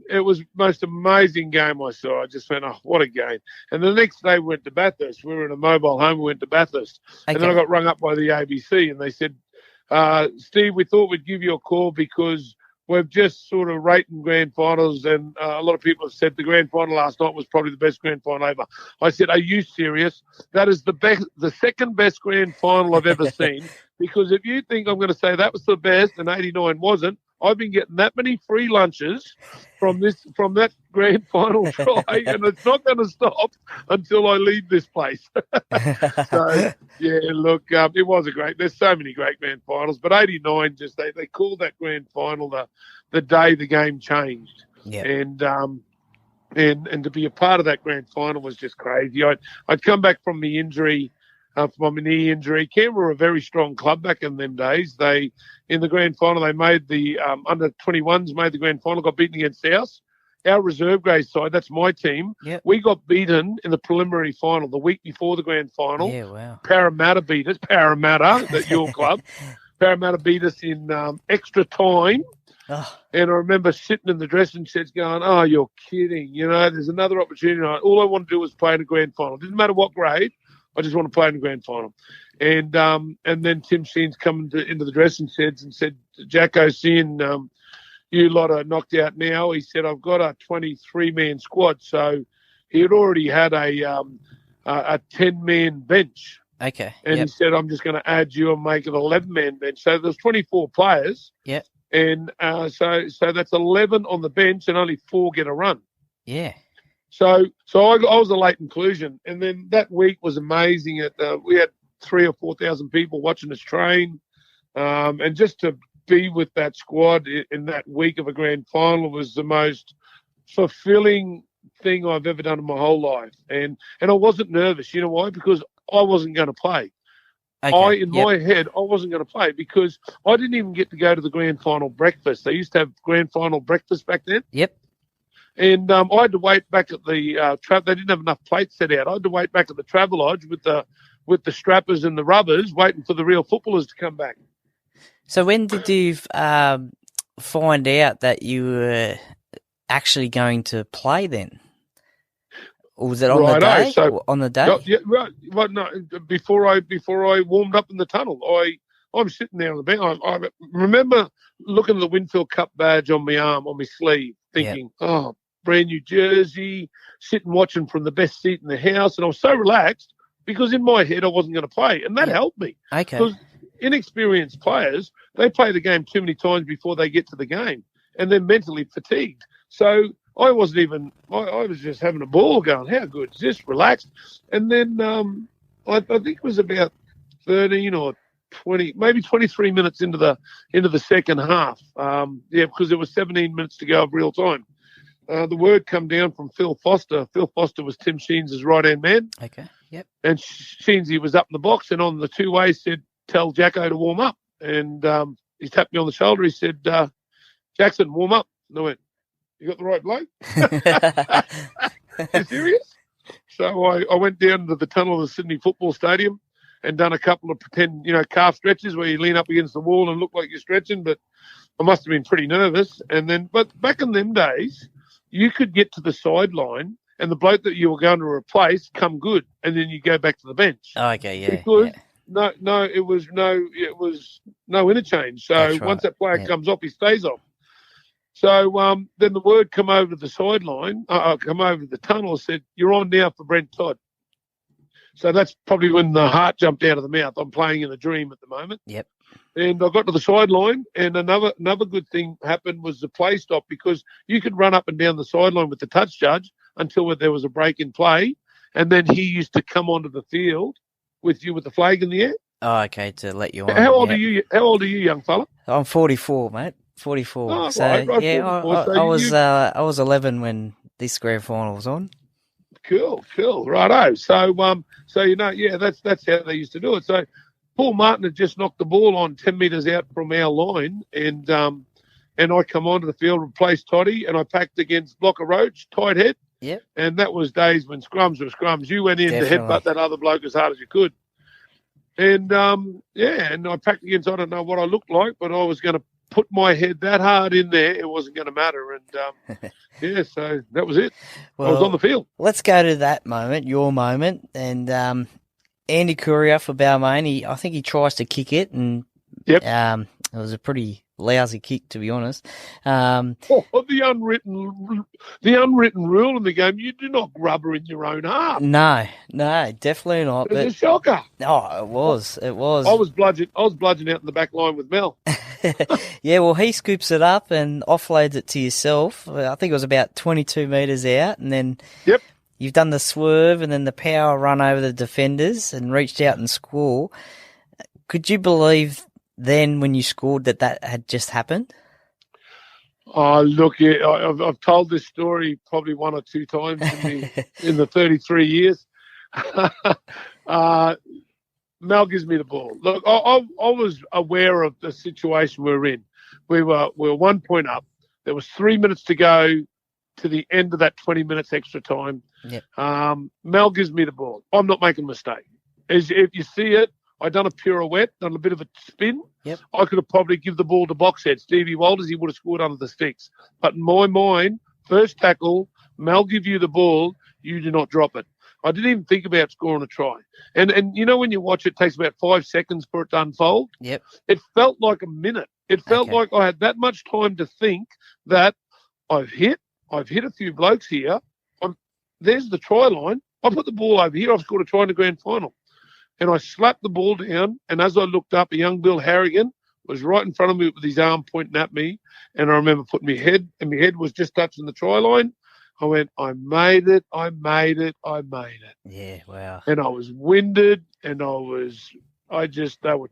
it was the most amazing game I saw. I just went, oh, what a game! And the next day we went to Bathurst. We were in a mobile home. We went to Bathurst, and then I got rung up by the ABC, and they said, Steve, we thought we'd give you a call because we've just sort of rating grand finals, and a lot of people have said the grand final last night was probably the best grand final ever. I said, are you serious? That is the second best grand final I've ever seen, because if you think I'm going to say that was the best and 89 wasn't, I've been getting that many free lunches from that grand final try, and it's not going to stop until I leave this place. So, yeah, look, it was there's so many great grand finals, but 89 they called that grand final the day the game changed. Yeah. And to be a part of that grand final was just crazy. I'd come back from the injury, from a knee injury. Canberra were a very strong club back in them days. In the grand final, they made the under 21s made the grand final, got beaten against South. Our reserve grade side, that's my team. Yep. We got beaten in the preliminary final the week before the grand final. Yeah, wow. Parramatta beat us. Parramatta, that's your club. Parramatta beat us in extra time. Oh. And I remember sitting in the dressing sheds going, oh, you're kidding. There's another opportunity. All I want to do was play in a grand final. Didn't matter what grade. I just want to play in the grand final. And then Tim Sheen's come into the dressing sheds and said, Jacko, seeing you lot are knocked out now. He said, I've got a 23-man squad. So he had already had a 10-man bench. Okay. And he said, I'm just going to add you and make it an 11-man bench. So there's 24 players. Yeah. And so that's 11 on the bench and only 4 get a run. Yeah. So I was a late inclusion, and then that week was amazing. We had 3,000 or 4,000 people watching us train, and just to be with that squad in that week of a grand final was the most fulfilling thing I've ever done in my whole life. And I wasn't nervous. You know why? Because I wasn't going to play. Okay. In my head, I wasn't going to play because I didn't even get to go to the grand final breakfast. They used to have grand final breakfast back then. Yep. And I had to wait back at the they didn't have enough plates set out. I had to wait back at the Travelodge with the strappers and the rubbers, waiting for the real footballers to come back. So when did you find out that you were actually going to play then? Or was it on the day? On the day? Yeah, right. Well, no, before I warmed up in the tunnel, I'm sitting there on the bench. I remember looking at the Winfield Cup badge on my arm, on my sleeve, thinking, oh, brand new jersey, sitting watching from the best seat in the house. And I was so relaxed because in my head I wasn't going to play. And that helped me. Okay. Because inexperienced players, they play the game too many times before they get to the game. And they're mentally fatigued. So I wasn't even, I was just having a ball going, how good is this? Relaxed. And then I think it was about 13 or 20, maybe 23 minutes into the second half. Because there was 17 minutes to go of real time. The word come down from Phil Foster. Phil Foster was Tim Sheens' right-hand man. Okay, yep. And Sheensy was up in the box and on the two-way said, tell Jacko to warm up. And he tapped me on the shoulder. He said, Jackson, warm up. And I went, you got the right bloke? You serious? So I went down to the tunnel of the Sydney Football Stadium and done a couple of pretend, calf stretches where you lean up against the wall and look like you're stretching, but I must have been pretty nervous. But back in them days, you could get to the sideline and the bloke that you were going to replace come good, and then you go back to the bench. Oh, okay, yeah. Because it was no interchange. So That's right. once that player comes off, he stays off. So then the word come over to the sideline, come over the tunnel, said, "You're on now for Brent Todd." So that's probably when the heart jumped out of the mouth. I'm playing in a dream at the moment. Yep. And I got to the sideline, and another good thing happened was the play stop, because you could run up and down the sideline with the touch judge until there was a break in play, and then he used to come onto the field with you with the flag in the air. Oh, okay, to let you on. How old are you? How old are you, young fella? I'm 44, mate. 44. Oh, so right, 44. I was 11 when this grand final was on. Cool, righto. So that's how they used to do it. So Paul Martin had just knocked the ball on 10 metres out from our line, and I come onto the field, replaced Toddy, and I packed against Blocker Roach, tight head. Yep. And that was days when scrums were scrums. You went in Definitely. to headbutt that other bloke as hard as you could. And and I packed against, I don't know what I looked like, but I was going to put my head that hard in there, it wasn't going to matter. And so that was it. Well, I was on the field. Let's go to that moment, your moment, and Andy Courier for Balmain. I think he tries to kick it, and it was a pretty lousy kick, to be honest. The unwritten rule in the game: you do not rubber in your own half. No, definitely not. It was a shocker. Oh, it was. I was bludgeoned out in the back line with Mel. Yeah, well, he scoops it up and offloads it to yourself. I think it was about 22 metres out, and then you've done the swerve and then the power run over the defenders and reached out and score. Could you believe then when you scored that had just happened? Oh, look, I've told this story probably one or two times in the 33 years. Mel gives me the ball. Look, I was aware of the situation we're in. We were 1 point up. There was 3 minutes to go to the end of that 20 minutes extra time. Yep. Mel gives me the ball. I'm not making a mistake. If you see it, I done a pirouette, done a bit of a spin. Yep. I could have probably given the ball to Boxhead. Stevie Walters, he would have scored under the sticks. But in my mind, first tackle, Mel give you the ball, you do not drop it. I didn't even think about scoring a try. And when you watch it takes about 5 seconds for it to unfold. Yep. It felt like a minute. It felt like I had that much time to think that I've hit a few blokes here. There's the try line. I put the ball over here. I've scored a try in the grand final. And I slapped the ball down, and as I looked up, a young Bill Halligan was right in front of me with his arm pointing at me, and I remember putting my head, and my head was just touching the try line. I went, I made it. Yeah, wow. And I was winded, and they were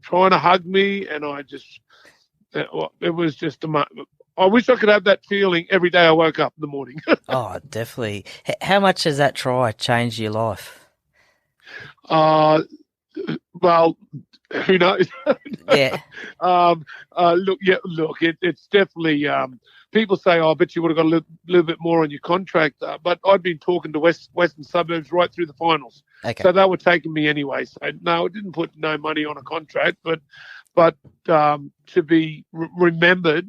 trying to hug me, and it was just I wish I could have that feeling every day I woke up in the morning. Oh, definitely. How much has that try changed your life? Well, who knows? Yeah. It's definitely. People say, "Oh, I bet you would have got a little bit more on your contract," but I'd been talking to Western Suburbs right through the finals, so they were taking me anyway. So no, it didn't put no money on a contract, but to be remembered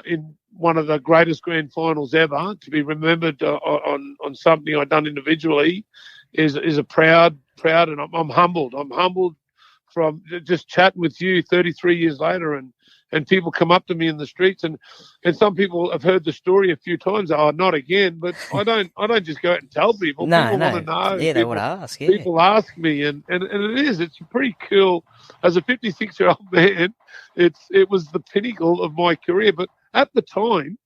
in one of the greatest grand finals ever, to be remembered on something I've done individually, is a proud, and I'm humbled. I'm humbled from just chatting with you 33 years later, and people come up to me in the streets, and some people have heard the story a few times. Oh, not again! But I don't just go out and tell people. People want to know. Yeah, they want to ask. Yeah. People ask me, and it's pretty cool. As a 56-year-old man, it was the pinnacle of my career. But at the time,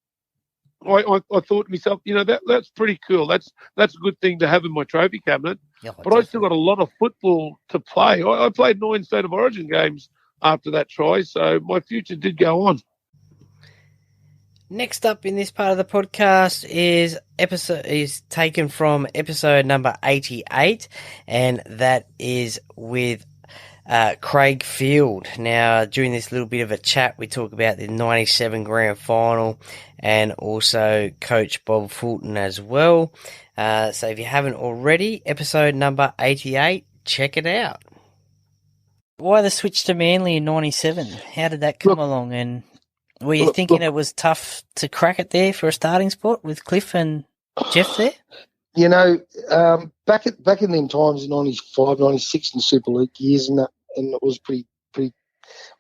I thought to myself, that's pretty cool. That's a good thing to have in my trophy cabinet. Yeah, but I still got a lot of football to play. I played 9 State of Origin games after that try, so my future did go on. Next up in this part of the podcast is taken from episode number 88, and that is with Craig Field. Now, during this little bit of a chat, we talk about the 97 grand final and also Coach Bob Fulton as well. So if you haven't already, episode number 88, check it out. Why the switch to Manly in '97? How did that come along? And were you thinking it was tough to crack it there for a starting spot with Cliff and Jeff there? You know, back in them times in '95, '96 in Super League years, and it was pretty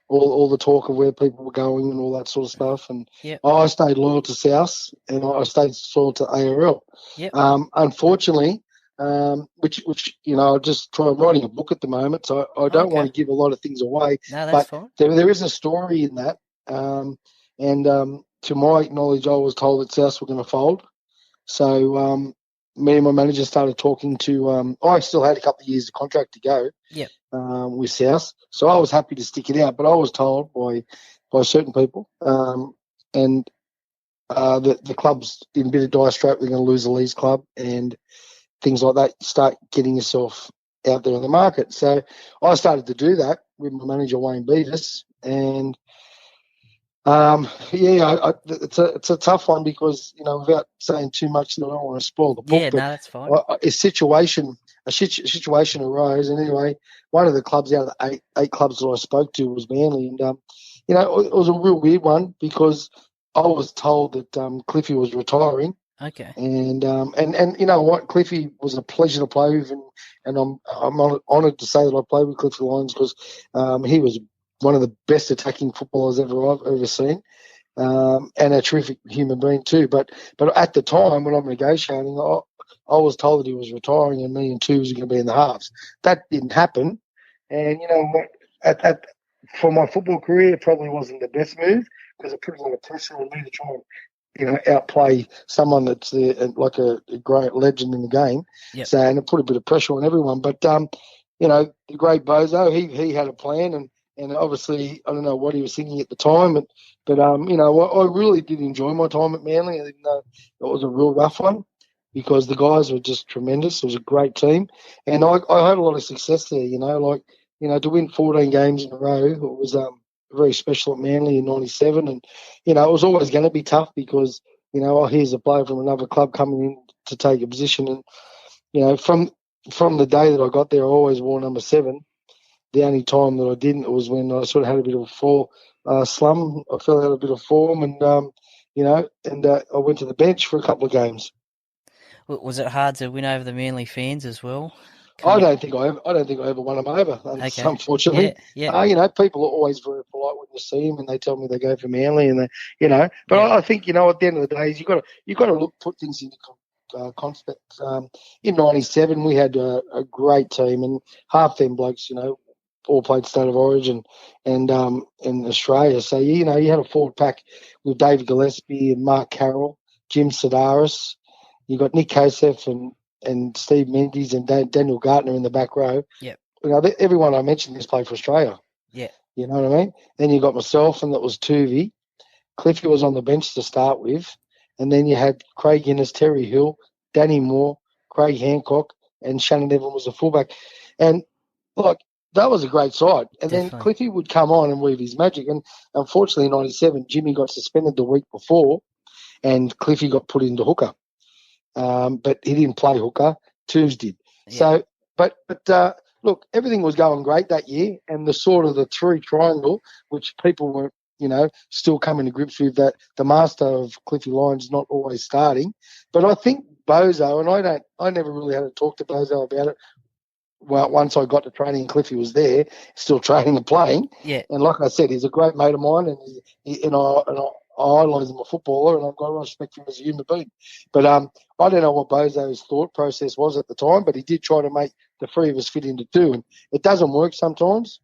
all the talk of where people were going and all that sort of stuff. And I stayed loyal to South, and I stayed loyal to ARL. Yep. Unfortunately, which I'm just writing a book at the moment, so I don't want to give a lot of things away. No, that's fine. There is a story in that, and to my knowledge, I was told that South were going to fold. So me and my manager started talking to. I still had a couple of years of contract to go. Yep. With South, so I was happy to stick it out. But I was told by certain people, and the club's in a bit of dire strait. We're going to lose the Leeds club and things like that. Start getting yourself out there on the market. So I started to do that with my manager Wayne Beavis, and it's a tough one because without saying too much, I don't want to spoil the book. Yeah, no, that's fine. A situation arose, and anyway, one of the clubs out of the eight clubs that I spoke to was Manly, and it was a real weird one because I was told that Cliffy was retiring. Okay. And you know what, Cliffy was a pleasure to play with, and I'm honoured to say that I played with Cliffy Lyons because he was one of the best attacking footballers I've ever seen, and a terrific human being too. But at the time when I'm negotiating, I was told that he was retiring and me and two was going to be in the halves. That didn't happen, and you know what? For my football career, it probably wasn't the best move because it put a lot of pressure on me to try and outplay someone that's like a great legend in the game. Yep. So, and it put a bit of pressure on everyone. But the great Bozo, he had a plan, and obviously I don't know what he was thinking at the time, but I really did enjoy my time at Manly, even though it was a real rough one because the guys were just tremendous. It was a great team, and I had a lot of success there. To win 14 games in a row, it was very special at Manly in '97, and it was always going to be tough because here's a player from another club coming in to take a position, and from the day that I got there, I always wore number 7. The only time that I didn't was when I sort of had a bit of a fall slum. I fell out a bit of form, and I went to the bench for a couple of games. Was it hard to win over the Manly fans as well? I don't think I ever won them over. Okay. Unfortunately, yeah. People are always very polite when you see them, and they tell me they go for Manly, and But I think at the end of the day, you got to put things into context. In '97, we had a great team, and half them blokes, all played State of Origin and in Australia. So you had a forward pack with David Gillespie and Mark Carroll, Jim Sedaris. You got Nick Kosef and Steve Mendes and Daniel Gartner in the back row. Yep. Everyone I mentioned has played for Australia. Yeah. You know what I mean? Then you got myself, and that was Tuvey. Cliffy was on the bench to start with. And then you had Craig Innes, Terry Hill, Danny Moore, Craig Hancock, and Shannon Evan was a fullback. And, that was a great side. And Definitely. Then Cliffy would come on and weave his magic. And unfortunately, in '97, Jimmy got suspended the week before, and Cliffy got put into hooker. But he didn't play hooker. Tubes did. Yeah. So, but look, everything was going great that year, and the sort of the 3 triangle, which people were, still coming to grips with, that the master of Cliffy Lyons not always starting. But I think Bozo, and I never really had to talk to Bozo about it. Well, once I got to training and Cliffy was there, still training and playing. Yeah. And like I said, he's a great mate of mine, and I idolise him a footballer, and I've got to respect him as a human being. But I don't know what Bozo's thought process was at the time, but he did try to make the 3 of us fit into 2, and it doesn't work sometimes.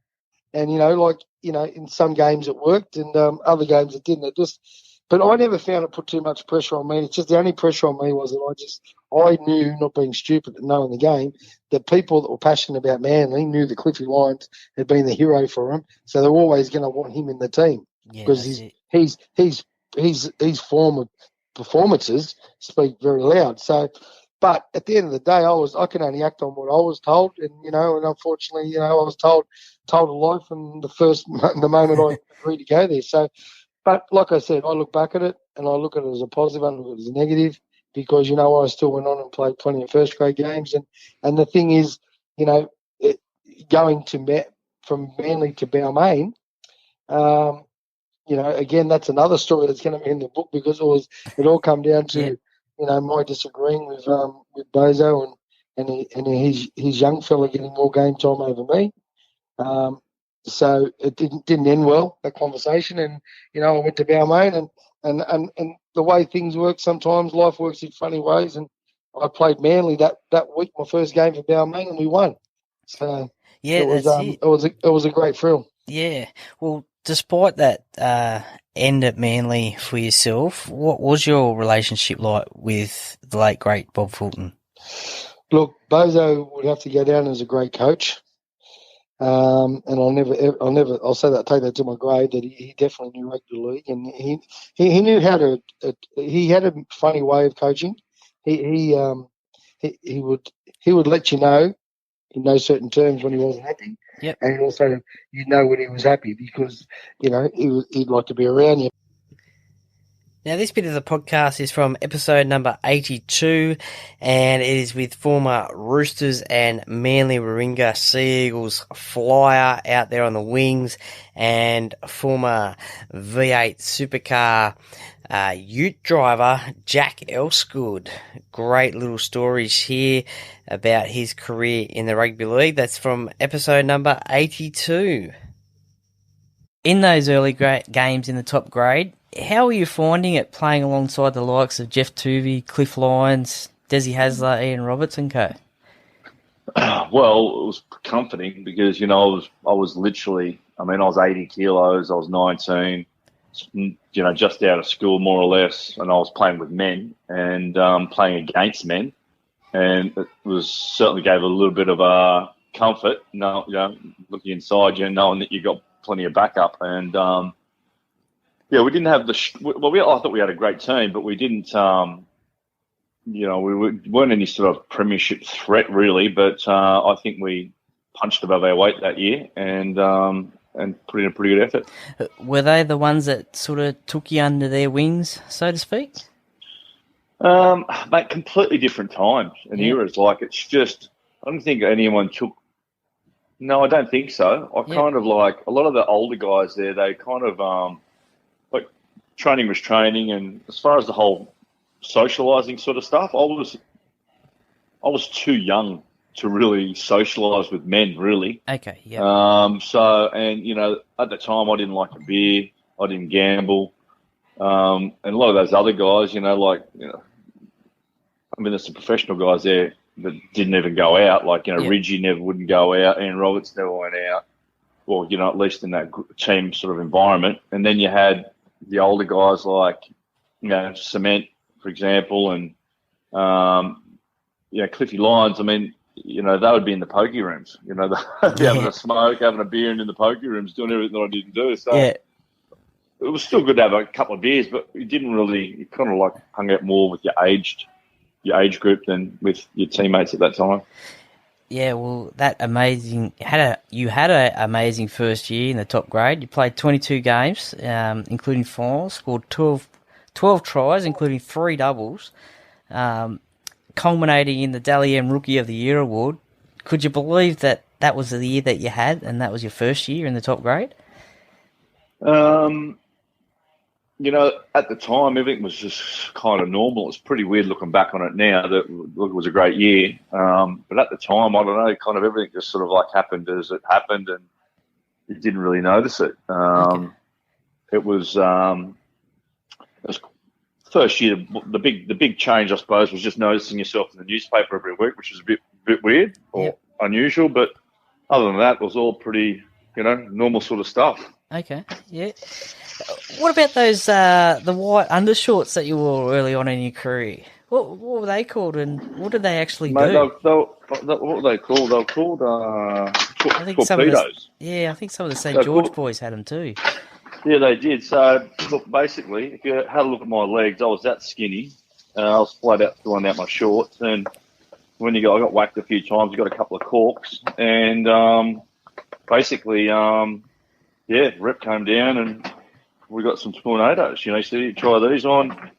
And in some games it worked, and other games it didn't. But I never found it put too much pressure on me. It's just the only pressure on me was that I knew, not being stupid and knowing the game, that people that were passionate about Manly knew that Cliffy Lyons had been the hero for him, so they were always going to want him in the team because his form of performances speak very loud. So, but at the end of the day, I can only act on what I was told, and unfortunately, I was told a lie from the moment I agreed to go there. So. But like I said, I look back at it and I look at it as a positive, I look at it as a negative, because I still went on and played plenty of first grade games, and the thing is, going to from Manly to Balmain, again, that's another story that's going to be in the book because it all come down to my disagreeing with Bozo and his young fella getting more game time over me. So it didn't end well, that conversation, and I went to Balmain and the way things work, sometimes life works in funny ways, and I played Manly that week, my first game for Balmain, and we won. So it was a great thrill. Yeah. Well, despite that end at Manly for yourself, what was your relationship like with the late great Bob Fulton? Look, Bozo would have to go down as a great coach. And I'll say that, take that to my grave, that he definitely knew rugby league, and he knew how to. He had a funny way of coaching. He would let you know in no certain terms when he wasn't happy, and also when he was happy because he'd like to be around you. Now, this bit of the podcast is from episode number 82, and it is with former Roosters and Manly Warringah Sea Eagles flyer out there on the wings, and former V8 supercar ute driver Jack Elsegood. Great little stories here about his career in the rugby league. That's from episode number 82. In those early games in the top grade, how are you finding it playing alongside the likes of Jeff Tuvey, Cliff Lyons, Desi Hasler, Ian Roberts and co? Well, it was comforting because, I was literally, I was 80 kilos, I was 19, just out of school more or less, and I was playing with men and playing against men. And it certainly gave a little bit of comfort, looking inside you, knowing that you got plenty of backup. And, we didn't have I thought we had a great team, but we didn't, we weren't any sort of premiership threat really, but I think we punched above our weight that year and put in a pretty good effort. Were they the ones that sort of took you under their wings, so to speak? Mate, completely different times and eras. Like, it's just, I don't think anyone took. No, I don't think so. Kind of like a lot of the older guys there, they kind of, like, training was training, and as far as the whole socialising sort of stuff, I was too young to really socialise with men, really. Okay, yeah. So, and, at the time I didn't like a beer, I didn't gamble, and a lot of those other guys, there's some professional guys there that didn't even go out, like, Ridgie wouldn't go out, Ian Roberts never went out, well, at least in that team sort of environment. And then you had the older guys like, Cement, for example, and, Cliffy Lyons. They would be in the pokey rooms, they'd be having a smoke, having a beer, and in the pokey rooms doing everything that I didn't do. So it was still good to have a couple of beers, but you kind of like hung out more with your age group than with your teammates at that time. Yeah, well, you had an amazing first year in the top grade. You played 22 games, including finals, scored 12 tries, including 3 doubles, culminating in the Dally M Rookie of the Year award. Could you believe that was the year that you had, and that was your first year in the top grade? At the time, everything was just kind of normal. It's pretty weird looking back on it now that it was a great year. But at the time, I don't know, kind of everything just sort of like happened as it happened, and you didn't really notice it. It was first year. The big change, I suppose, was just noticing yourself in the newspaper every week, which was a bit weird or unusual. But other than that, it was all pretty, normal sort of stuff. Okay, yeah. What about those the white undershorts that you wore early on in your career? What were they called, and what did they actually do? What were they called? They were called torpedoes. I think some of the St. George boys had them too. Yeah, they did. So, look, basically, if you had a look at my legs, I was that skinny. I was flat out throwing out my shorts, and when I got whacked a few times, you got a couple of corks, and basically, rep came down, and we got some tornadoes. So you try these on.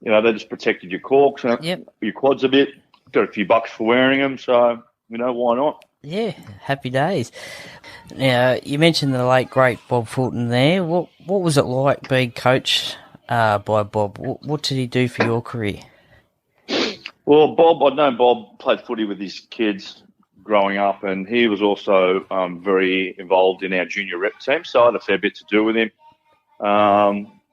They just protected your corks and your quads a bit. Got a few bucks for wearing them. So, why not? Yeah, happy days. Now, you mentioned the late, great Bob Fulton there. What was it like being coached by Bob? What did he do for your career? Well, I'd known Bob played footy with his kids growing up, and he was also very involved in our junior rep team, so I had a fair bit to do with him.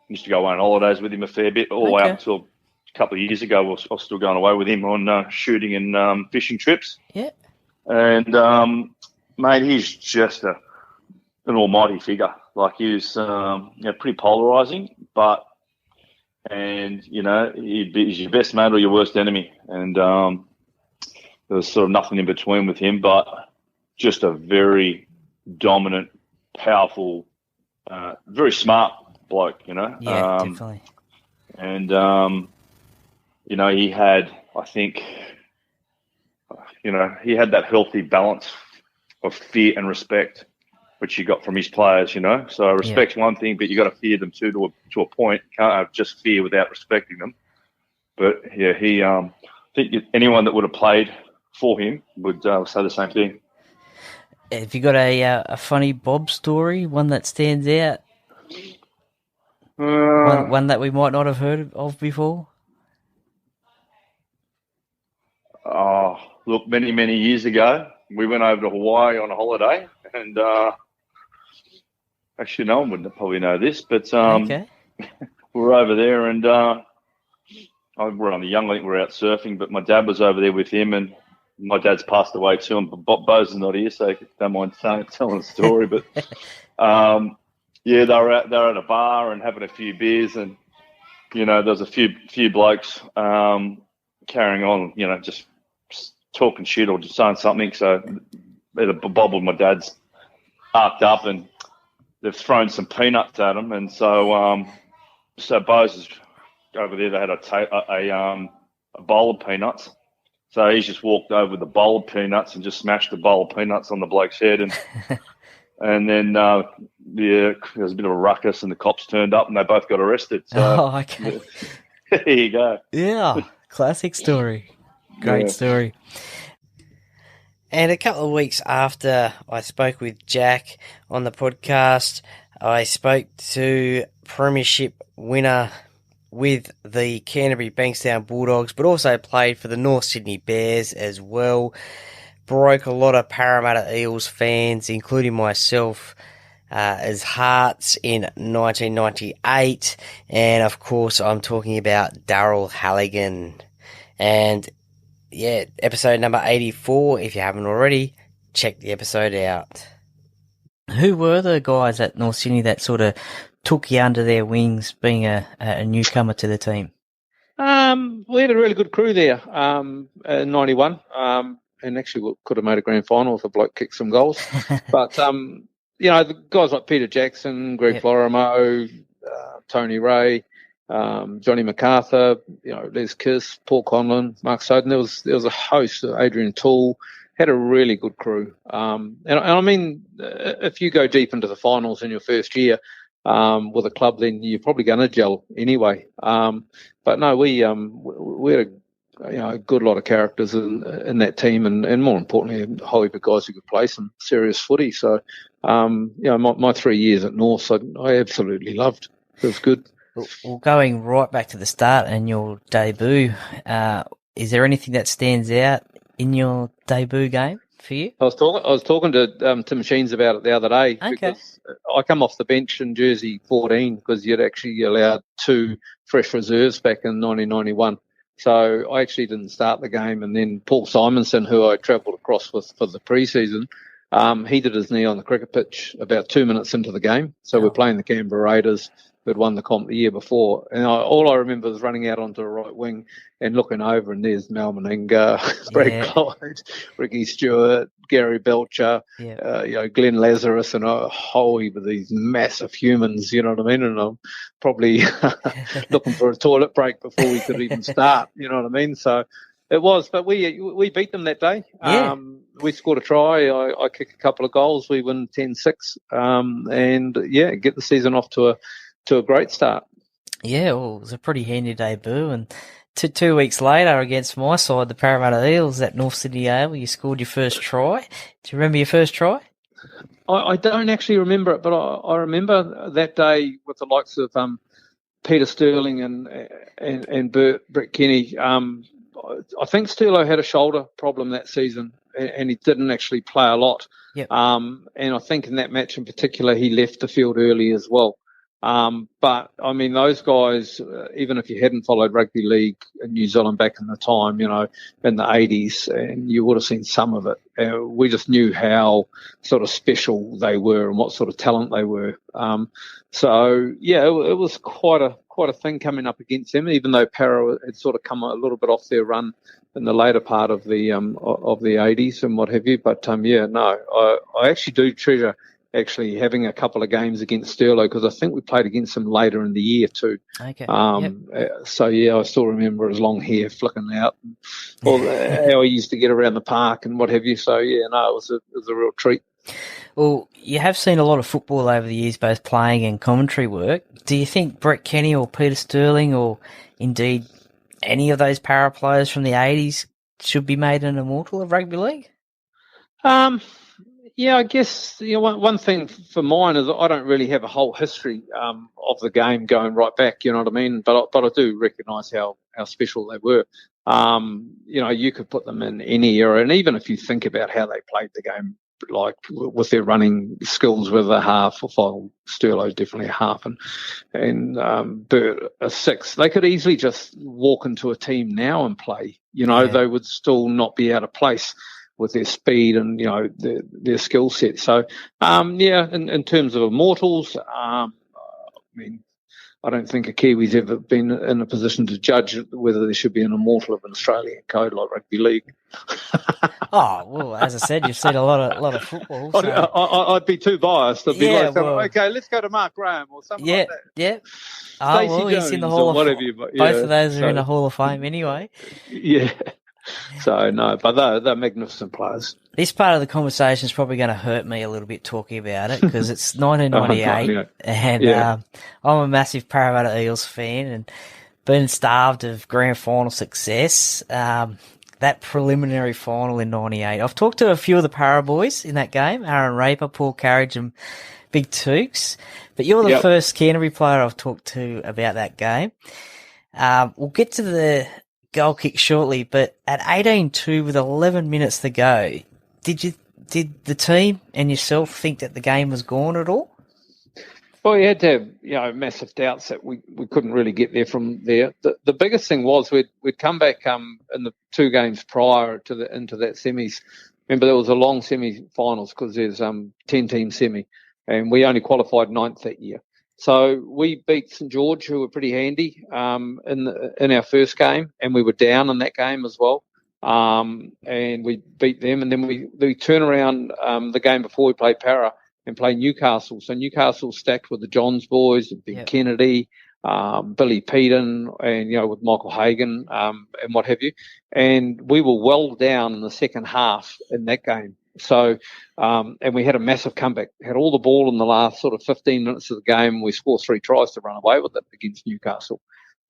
Used to go away on holidays with him a fair bit, all the way up until a couple of years ago. I was still going away with him on shooting and fishing trips. Yeah. And, mate, he's just an almighty figure. Like, he was pretty polarising, he's your best mate or your worst enemy. And there was sort of nothing in between with him, but just a very dominant, powerful, very smart bloke, Yeah, definitely. And, he had, I think, he had that healthy balance of fear and respect, which you got from his players, So respect's one thing, but you got to fear them too to a point. You can't have just fear without respecting them. But, yeah, I think anyone that would have played for him would say the same thing. Have you got a funny Bob story, one that stands out? One that we might not have heard of before? Oh, look, many, many years ago, we went over to Hawaii on a holiday, and actually no one would probably know this, but we were over there, and we're on the young, I think we were out surfing, but my dad was over there with him, and my dad's passed away too, and Bo's not here, so I don't mind telling the story, but they were at a bar and having a few beers, and there was a few blokes carrying on, just talking shit or just saying something. So either Bob or my dad's arced up and they've thrown some peanuts at him, and so Bo's is over there. They had a bowl of peanuts. So he's just walked over with a bowl of peanuts and just smashed the bowl of peanuts on the bloke's head, and then there was a bit of a ruckus, and the cops turned up, and they both got arrested. So there you go. Yeah, classic story. Great story. And a couple of weeks after I spoke with Jack on the podcast, I spoke to Premiership winner with the Canterbury Bankstown Bulldogs, but also played for the North Sydney Bears as well. Broke a lot of Parramatta Eels fans, including myself, as hearts in 1998. And of course, I'm talking about Daryl Halligan. And yeah, episode number 84. If you haven't already, check the episode out. Who were the guys at North Sydney that sort of took you under their wings, being a newcomer to the team? We had a really good crew there in 91. And actually we could have made a grand final if a bloke kicked some goals. But, the guys like Peter Jackson, Greg Florimo, Tony Ray, Johnny MacArthur, Les Kiss, Paul Conlon, Mark Soden. There was a host, Adrian Toole, had a really good crew. And I mean, if you go deep into the finals in your first year with a club, then you're probably going to gel anyway. But no, we had a good lot of characters in that team, and more importantly, a whole heap of guys who could play some serious footy. So, my 3 years at North, I absolutely loved. It was good. Well, going right back to the start and your debut, is there anything that stands out in your debut game for you? I was talking to Tim Sheens about it the other day. Because I come off the bench in jersey 14 because you'd actually allowed 2 fresh reserves back in 1991. So I actually didn't start the game, and then Paul Simonson, who I travelled across with for the pre-season, he did his knee on the cricket pitch about 2 minutes into the game. So we're playing the Canberra Raiders, who had won the comp the year before. And all I remember was running out onto the right wing and looking over, and there's Mal Meninga, Brad Clyde, Ricky Stewart, Gary Belcher, Glenn Lazarus, and a whole heap of these massive humans, you know what I mean? And I'm probably looking for a toilet break before we could even start, you know what I mean? So it was, but we beat them that day. Yeah. We scored a try. I kicked a couple of goals. We win 10-6, and get the season off to a great start. Yeah, well, it was a pretty handy debut, and Two weeks later against my side, the Parramatta Eels at North Sydney Oval, you scored your first try. Do you remember your first try? I don't actually remember it, but I remember that day with the likes of Peter Sterling and Brett Kenny. I think Sterlo had a shoulder problem that season, and he didn't actually play a lot. Yep. And I think in that match in particular, he left the field early as well. But I mean, those guys, even if you hadn't followed rugby league in New Zealand back in the time, in the 80s, and you would have seen some of it, we just knew how sort of special they were and what sort of talent they were. So yeah, it was quite a thing coming up against them, even though Para had sort of come a little bit off their run in the later part of the 80s and what have you. But I actually do treasure having a couple of games against Sterlo, because I think we played against him later in the year too. Okay. So yeah, I still remember his long hair flicking out, and how he used to get around the park and what have you. So yeah, it was a real treat. Well, you have seen a lot of football over the years, both playing and commentary work. Do you think Brett Kenny or Peter Sterling, or indeed any of those para players from the 80s, should be made an immortal of rugby league? Yeah, I guess one thing for mine is I don't really have a whole history of the game going right back. You know what I mean? But I do recognise how special they were. You could put them in any era, and even if you think about how they played the game, like with their running skills, with a half, or Sterlo's definitely a half, and Bert a six, they could easily just walk into a team now and play. They would still not be out of place with their speed and their skill set. So in terms of immortals, I mean, I don't think a Kiwi's ever been in a position to judge whether there should be an immortal of an Australian code like rugby league. Oh well, as I said, you've seen a lot of football. So. I'd be too biased. I'd be okay, let's go to Mark Graham or something like that. Yeah. Oh well, he's in the Hall of Fame. Both of those are in the Hall of Fame anyway. Yeah. So, no, but they're magnificent players. This part of the conversation is probably going to hurt me a little bit talking about it, because it's 1998, and I'm a massive Parramatta Eels fan, and been starved of grand final success. That preliminary final in 98. I've talked to a few of the Para boys in that game, Aaron Raper, Paul Carriage and Big Tooks, but you're the first Canterbury player I've talked to about that game. We'll get to the goal kick shortly, but at 18-2 with 11 minutes to go, did the team and yourself think that the game was gone at all? Well, you had to have, massive doubts that we couldn't really get there from there. The biggest thing was we'd come back in the two games prior to into that semis. Remember, there was a long semi-finals because there's 10-team semi, and we only qualified 9th that year. So we beat St George, who were pretty handy in our first game, and we were down in that game as well. And we beat them, and then we turn around the game before we played Para and play Newcastle. So Newcastle stacked with the Johns boys, Ben Kennedy, Billy Peden, and with Michael Hagan and what have you. And we were well down in the second half in that game. So, and we had a massive comeback, had all the ball in the last sort of 15 minutes of the game, and we scored 3 tries to run away with it against Newcastle.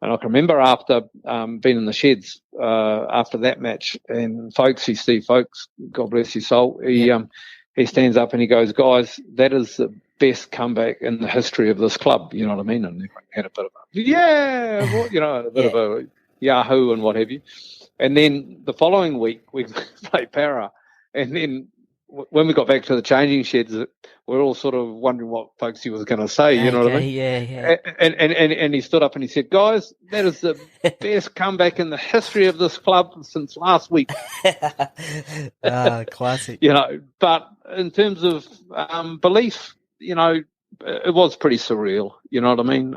And I can remember after being in the sheds after that match, and Steve Folkes, God bless his soul, he stands up and he goes, "Guys, that is the best comeback in the history of this club." You know what I mean? And everyone had a bit of a bit of a yahoo and what have you. And then the following week we played Para, and then when we got back to the changing sheds, we're all sort of wondering what Folkesy was going to say. You know what I mean? Yeah. And he stood up and he said, "Guys, that is the best comeback in the history of this club since last week." Classic. But in terms of belief, it was pretty surreal. You know what I mean?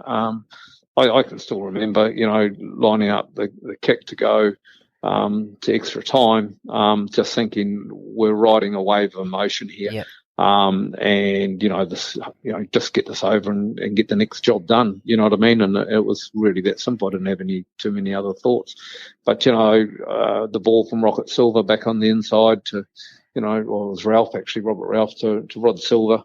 I can still remember, lining up the kick to go to extra time, just thinking we're riding a wave of emotion here. Yep. And just get this over and get the next job done. You know what I mean? And it was really that simple. I didn't have too many other thoughts. But the ball from Rocket Silver back on the inside to, it was Robert Ralph to Rod Silver.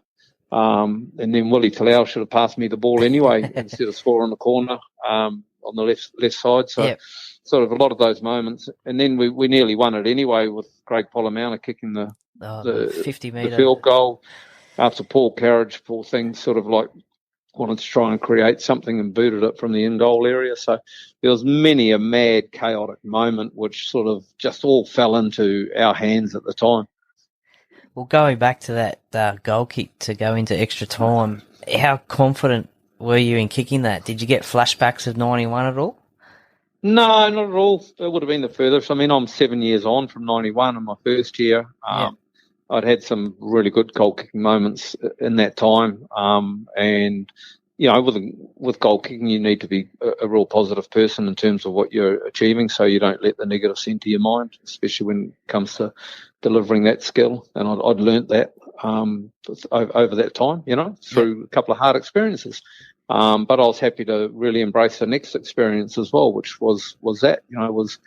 And then Willie Talau should have passed me the ball anyway instead of scoring the corner on the left side. So sort of a lot of those moments. And then we nearly won it anyway with Craig Polamauna kicking the 50-metre field goal after Paul Carriage, poor thing, sort of like wanted to try and create something and booted it from the in goal area. So there was many a mad, chaotic moment which sort of just all fell into our hands at the time. Well, going back to that goal kick to go into extra time, how confident were you in kicking that? Did you get flashbacks of 91 at all? No, not at all. It would have been the furthest. I mean, I'm 7 years on from 91 in my first year. I'd had some really good goal kicking moments in that time. And, you know, with goal kicking, you need to be a real positive person in terms of what you're achieving, so you don't let the negatives enter your mind, especially when it comes to delivering that skill. And I'd learnt that over that time, you know, through a couple of hard experiences. But I was happy to really embrace the next experience as well, which was that, you know, was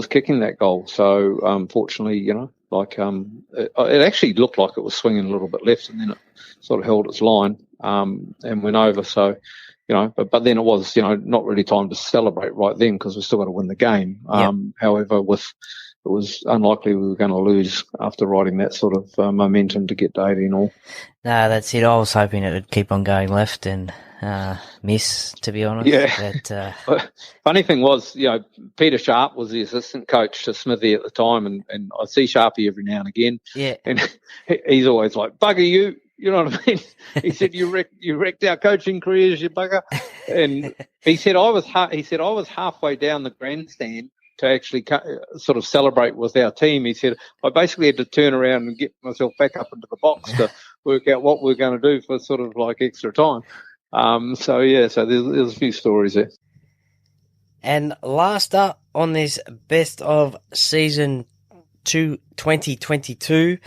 kicking that goal. So, fortunately, you know, like, it actually looked like it was swinging a little bit left, and then it sort of held its line, and went over. So, you know, but then it was, you know, not really time to celebrate right then because we still got to win the game. However, it was unlikely we were going to lose after riding that sort of momentum to get to 18 all. No, that's it. I was hoping it would keep on going left and miss, to be honest. Yeah. But, funny thing was, you know, Peter Sharp was the assistant coach to Smithy at the time, and I see Sharpie every now and again. Yeah. And he's always like, "Bugger you." You know what I mean? He said, "You wrecked our coaching careers, you bugger." And he said, I was halfway down the grandstand to actually sort of celebrate with our team. He said, I basically had to turn around and get myself back up into the box to work out what we're going to do for sort of like extra time. So there's a few stories there. And last up on this best of season 2022,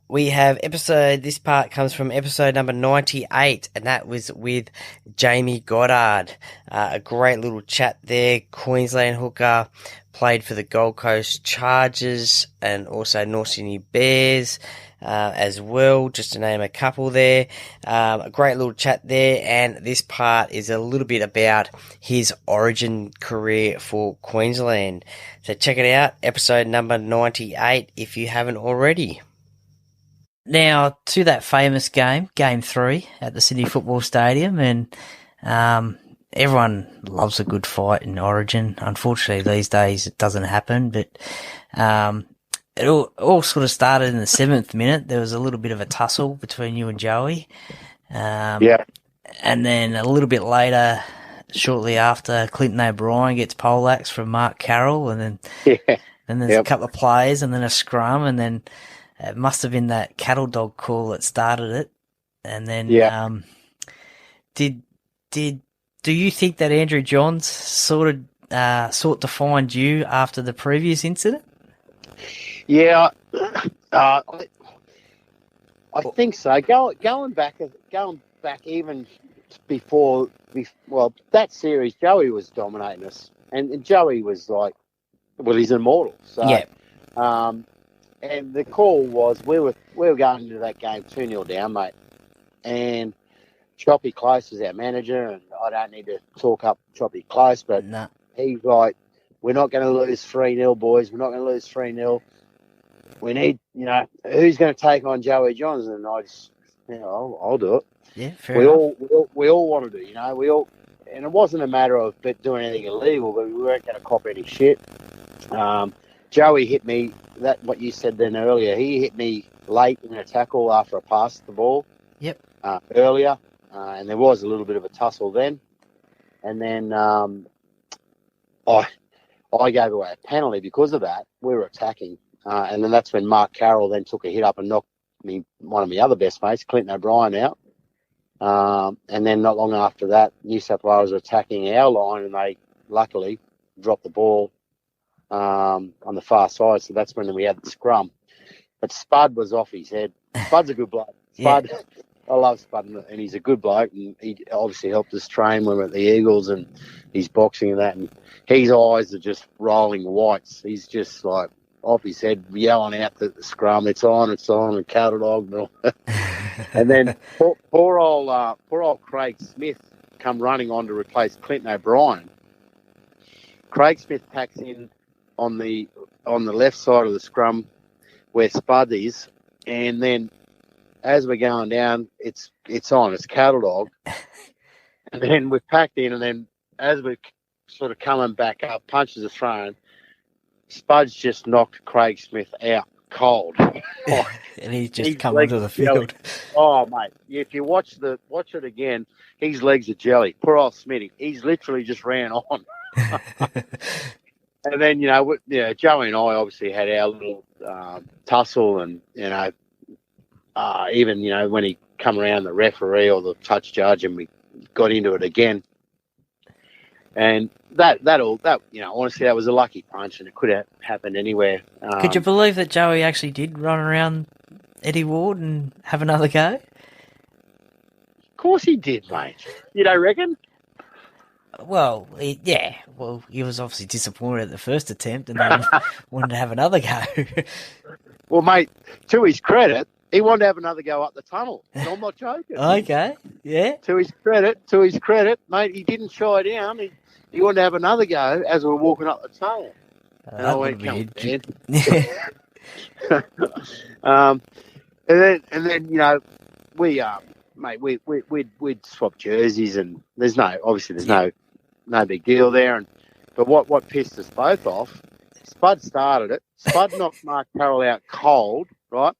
we have this part comes from episode number 98, and that was with Jamie Goddard. A great little chat there. Queensland hooker, played for the Gold Coast Chargers and also North Sydney Bears as well, just to name a couple there. A great little chat there, and this part is a little bit about his origin career for Queensland. So check it out, episode number 98, if you haven't already. Now, to that famous game, Game 3 at the Sydney Football Stadium, and everyone loves a good fight in Origin. Unfortunately, these days it doesn't happen, but it all sort of started in the 7th minute. There was a little bit of a tussle between you and Joey. And then a little bit later, shortly after, Clinton O'Brien gets poleaxed from Mark Carroll, and then there's a couple of plays, and then a scrum, and then it must have been that cattle dog call that started it. And then do you think that Andrew Johns sought to find you after the previous incident? Yeah, I think so. Going back even before, that series, Joey was dominating us, and Joey was like, well, he's immortal. So, and the call was we were going into that game 2-0 down, mate, and Choppy Close was our manager, and I don't need to talk up Choppy Close, but he's like, we're not going to lose 3-0, boys. We're not going to lose 3-0. We need, who's going to take on Joey Johns? And I just, I'll do it. Yeah, fair enough. We all wanted to, and it wasn't a matter of doing anything illegal, but we weren't going to cop any shit. Joey hit me, what you said then earlier, he hit me late in a tackle after I passed the ball. Yep. Earlier, and there was a little bit of a tussle then. And then I gave away a penalty because of that. We were attacking. And then that's when Mark Carroll then took a hit up and knocked one of my other best mates, Clinton O'Brien, out. And then not long after that, New South Wales were attacking our line, and they luckily dropped the ball on the far side. So that's when we had the scrum. But Spud was off his head. Spud's a good bloke. Spud, I love Spud, and he's a good bloke. And he obviously helped us train when we were at the Eagles, and he's boxing and that. And his eyes are just rolling whites. He's just like off his head, yelling out the scrum, it's on, and cattle dog. And then poor old Craig Smith come running on to replace Clinton O'Brien. Craig Smith packs in on the left side of the scrum where Spud is, and then as we're going down, it's cattle dog, and then we've packed in, and then as we're sort of coming back up, punches are thrown. Spud's just knocked Craig Smith out cold, and he's just come onto the field. Oh mate, if you watch it again, his legs are jelly. Poor old Smitty, he's literally just ran on. And then Joey and I obviously had our little tussle, and even when he come around the referee or the touch judge, and we got into it again. And honestly, that was a lucky punch, and it could have happened anywhere. Could you believe that Joey actually did run around Eddie Ward and have another go? Of course he did, mate. You don't reckon? Well, yeah. Well, he was obviously disappointed at the first attempt and then wanted to have another go. Well, mate, to his credit, he wanted to have another go up the tunnel. I'm not joking. Okay, yeah. To his credit, mate, he didn't shy down. He wanted to have another go as we were walking up the tunnel. And I went, come on, man. and then we'd swap jerseys, and there's no big deal there. But what pissed us both off, Spud started it. Spud knocked Mark Carroll out cold, right?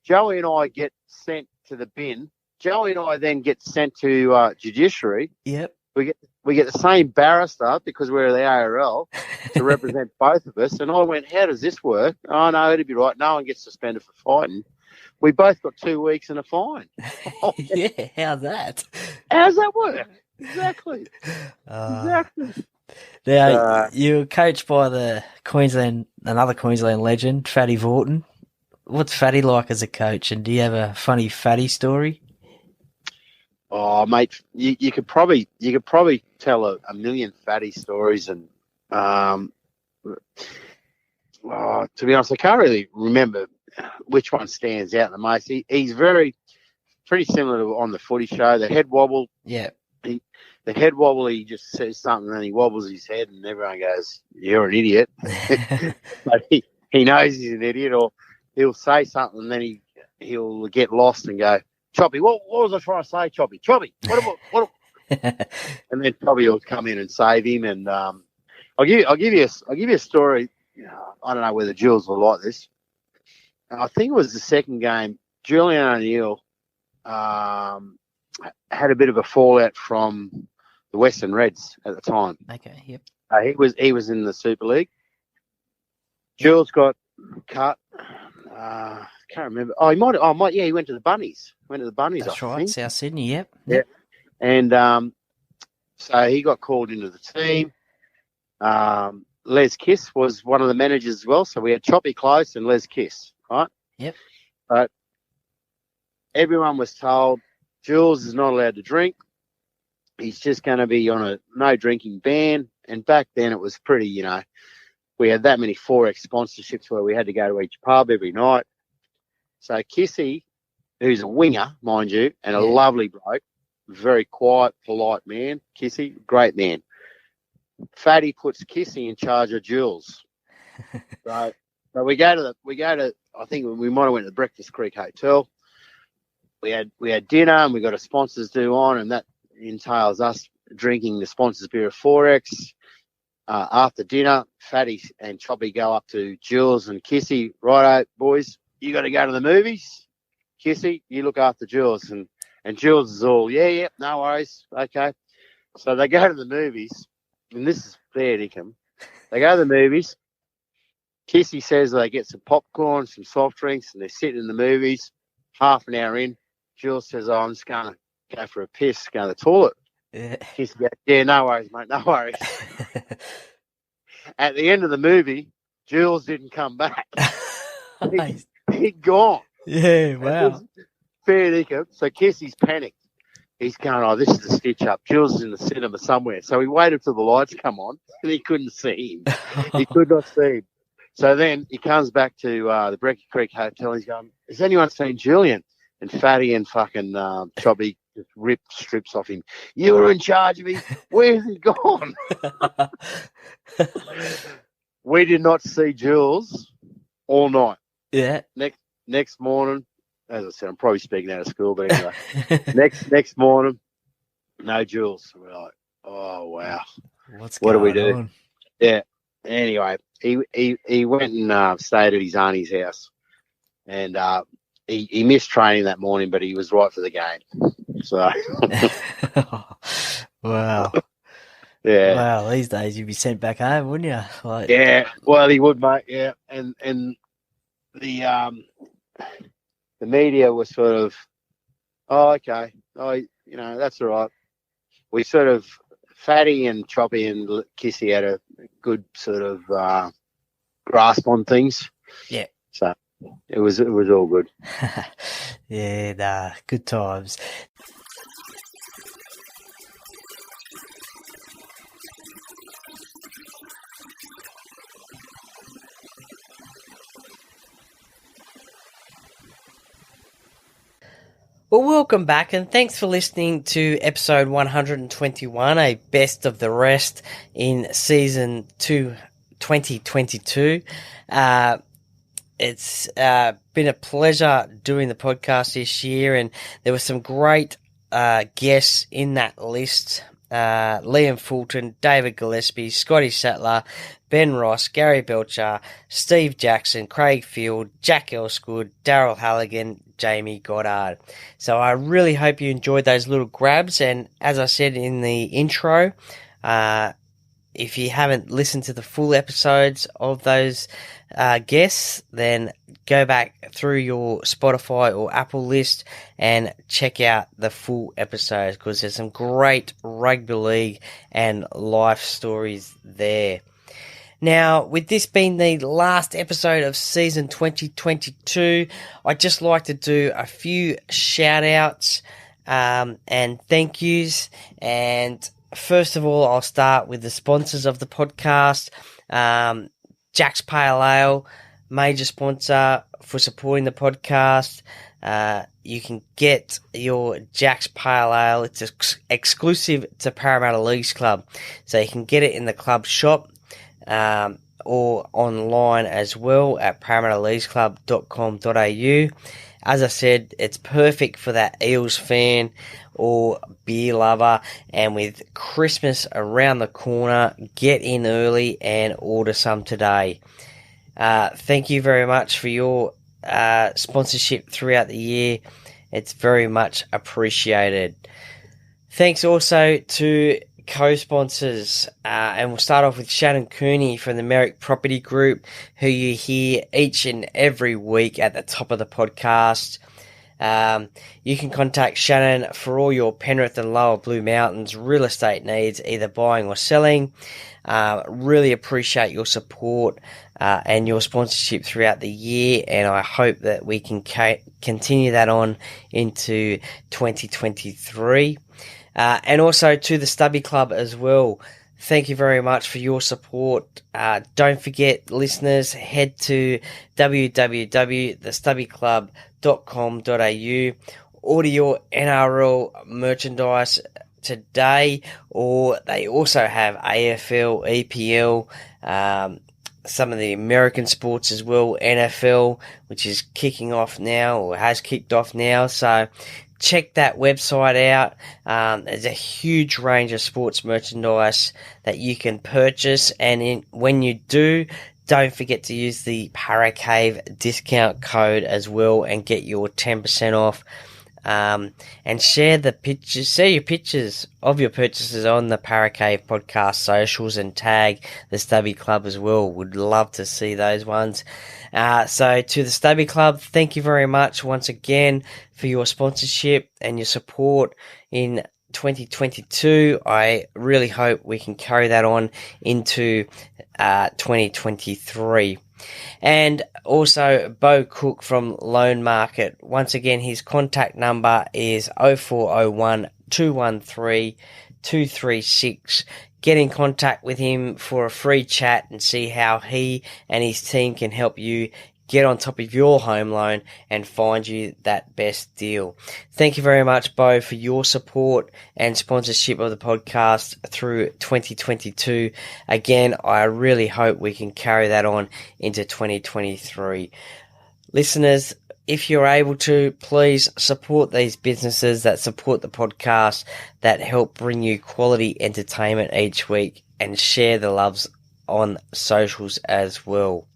Joey and I get sent to the bin. Joey and I then get sent to judiciary. Yep. We get the same barrister because we're the ARL to represent both of us. And I went, how does this work? Oh, no, it'd be right. No one gets suspended for fighting. We both got 2 weeks and a fine. Yeah, how's that? How's that work? Exactly. Exactly. Now, you were coached by another Queensland legend, Fatty Vaughton. What's Fatty like as a coach, and do you have a funny Fatty story? Oh, mate, you could probably tell a million Fatty stories, and to be honest, I can't really remember which one stands out the most. He's pretty similar to on the footy show. The head wobble, yeah. The head wobble, he just says something and he wobbles his head, and everyone goes, "You're an idiot." But he knows he's an idiot, or he'll say something and then he'll get lost and go, "Choppy, what was I trying to say, Choppy? Choppy, what?" And then Choppy will come in and save him. And I'll give you a story. I don't know whether Jules will like this. I think it was the second game. Julian O'Neill had a bit of a fallout from the Western Reds at the time. Okay, yep. He was in the Super League. Jules got cut. Can't remember. Oh, he went to the Bunnies. That's right, South Sydney. Yep. Yeah. And so he got called into the team. Les Kiss was one of the managers as well. So we had Choppy Close and Les Kiss, right? Yep. But everyone was told Jules is not allowed to drink. He's just going to be on a no drinking ban. And back then it was pretty, we had that many 4X sponsorships where we had to go to each pub every night. So Kissy, who's a winger, mind you, and a lovely bloke, very quiet, polite man. Kissy, great man. Fatty puts Kissy in charge of Jules. So we go to I think we might have went to the Breakfast Creek Hotel. We had dinner and we got a sponsors due on, and that entails us drinking the sponsors beer of 4X. After dinner, Fatty and Choppy go up to Jules and Kissy. Righto, boys, you got to go to the movies. Kissy, you look after Jules. And Jules is all, yeah, no worries. Okay. So they go to the movies, and this is fair dinkum. They go to the movies. Kissy says they get some popcorn, some soft drinks, and they're sitting in the movies. Half an hour in, Jules says, I'm just going to go for a piss, go to the toilet. Yeah. Kissy goes, yeah, no worries, mate, no worries. At the end of the movie, Jules didn't come back. He'd gone. Yeah, wow. Fair dinkum. So Kissy's panicked. He's going, oh, this is a stitch up. Jules is in the cinema somewhere. So he waited till the lights come on, and he couldn't see him. He could not see him. So then he comes back to the Brecky Creek Hotel. He's going, has anyone seen Julian? and Fatty and fucking Chubby just ripped strips off him. You were in charge of him. Where's he gone? We did not see Jules all night. Yeah. Next morning, as I said, I'm probably speaking out of school, but anyway. next morning, no Jules. We're like, oh wow, what do we do? On? Yeah. Anyway, he went and stayed at his auntie's house, and he missed training that morning, but he was right for the game. So, wow. Yeah. Wow, these days you'd be sent back home, wouldn't you? Like... Yeah. Well, he would, mate. Yeah, and the media was sort of, oh, okay, oh, that's all right. We sort of, Fatty and Choppy and Kissy had a good sort of grasp on things. Yeah. So it was all good. Yeah, nah, good times. Well, welcome back, and thanks for listening to episode 121, a best of the rest in season 2, 2022. It's been a pleasure doing the podcast this year, and there were some great guests in that list. Liam Fulton, David Gillespie, Scotty Sattler, Ben Ross, Gary Belcher, Steve Jackson, Craig Field, Jack Elsegood, Daryl Halligan, Jamie Goddard. So I really hope you enjoyed those little grabs, and as I said in the intro, if you haven't listened to the full episodes of those guests, then go back through your Spotify or Apple list and check out the full episodes, because there's some great rugby league and life stories there. Now, with this being the last episode of season 2022, I'd just like to do a few shout-outs and thank yous. And first of all, I'll start with the sponsors of the podcast. Jack's Pale Ale, major sponsor for supporting the podcast. You can get your Jack's Pale Ale. It's exclusive to Parramatta Leagues Club. So you can get it in the club shop or online as well at parramattaleaguesclub.com.au. As I said, it's perfect for that Eels fan or beer lover, and with Christmas around the corner, get in early and order some today. Thank you very much for your sponsorship throughout the year. It's very much appreciated. Thanks also to co-sponsors, and we'll start off with Shannon Cooney from the Merrick Property Group, who you hear each and every week at the top of the podcast. You can contact Shannon for all your Penrith and Lower Blue Mountains real estate needs, either buying or selling. Really appreciate your support and your sponsorship throughout the year, and I hope that we can continue that on into 2023. And also to the Stubby Club as well. Thank you very much for your support. Don't forget, listeners, head to www.thestubbyclub.com.au. Order your NRL merchandise today, or they also have AFL, EPL, some of the American sports as well, NFL, which is kicking off now or has kicked off now. So check that website out. There's a huge range of sports merchandise that you can purchase, and when you do, don't forget to use the Paracave discount code as well and get your 10% off. And share your pictures of your purchases on the Paracave podcast socials and tag the Stubby Club as well. Would love to see those ones. So to the Stubby Club, thank you very much once again for your sponsorship and your support in 2022. I really hope we can carry that on into 2023. And also Bo Cook from Loan Market. Once again, his contact number is 0401 213 236. Get in contact with him for a free chat and see how he and his team can help you get on top of your home loan and find you that best deal. Thank you very much, Bo, for your support and sponsorship of the podcast through 2022. Again, I really hope we can carry that on into 2023. Listeners, if you're able to, please support these businesses that support the podcast, that help bring you quality entertainment each week, and share the loves on socials as well.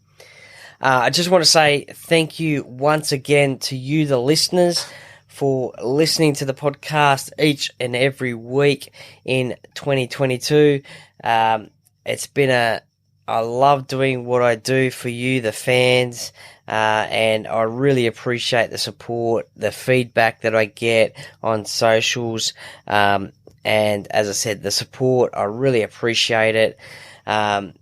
I just want to say thank you once again to you, the listeners, for listening to the podcast each and every week in 2022. It's been I love doing what I do for you, the fans, and I really appreciate the support, the feedback that I get on socials, and as I said, the support, I really appreciate it.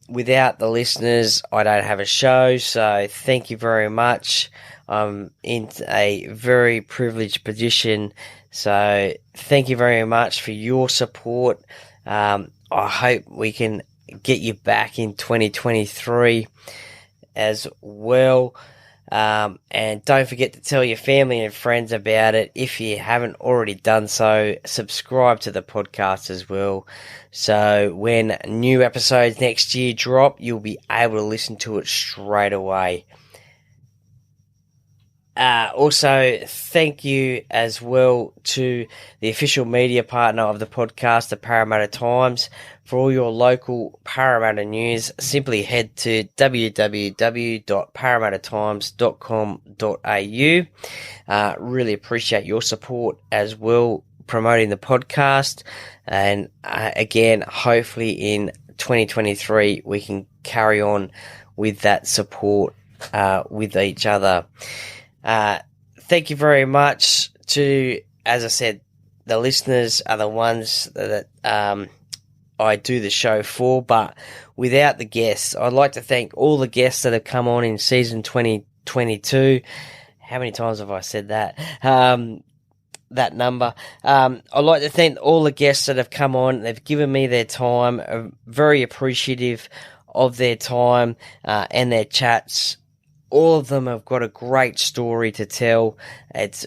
Without the listeners, I don't have a show, so thank you very much. I'm in a very privileged position, so thank you very much for your support. I hope we can get you back in 2023 as well. And don't forget to tell your family and friends about it. If you haven't already done so, subscribe to the podcast as well. So when new episodes next year drop, you'll be able to listen to it straight away. Also, thank you as well to the official media partner of the podcast, the Parramatta Times. For all your local Parramatta news, simply head to www.parramattatimes.com.au. Really appreciate your support as well, promoting the podcast. And again, hopefully in 2023, we can carry on with that support with each other. Thank you very much to, as I said, the listeners are the ones that I do the show for, but without the guests, I'd like to thank all the guests that have come on in season 2022. How many times have I said that? That number. I'd like to thank all the guests that have come on. They've given me their time. I'm very appreciative of their time and their chats. All of them have got a great story to tell. It's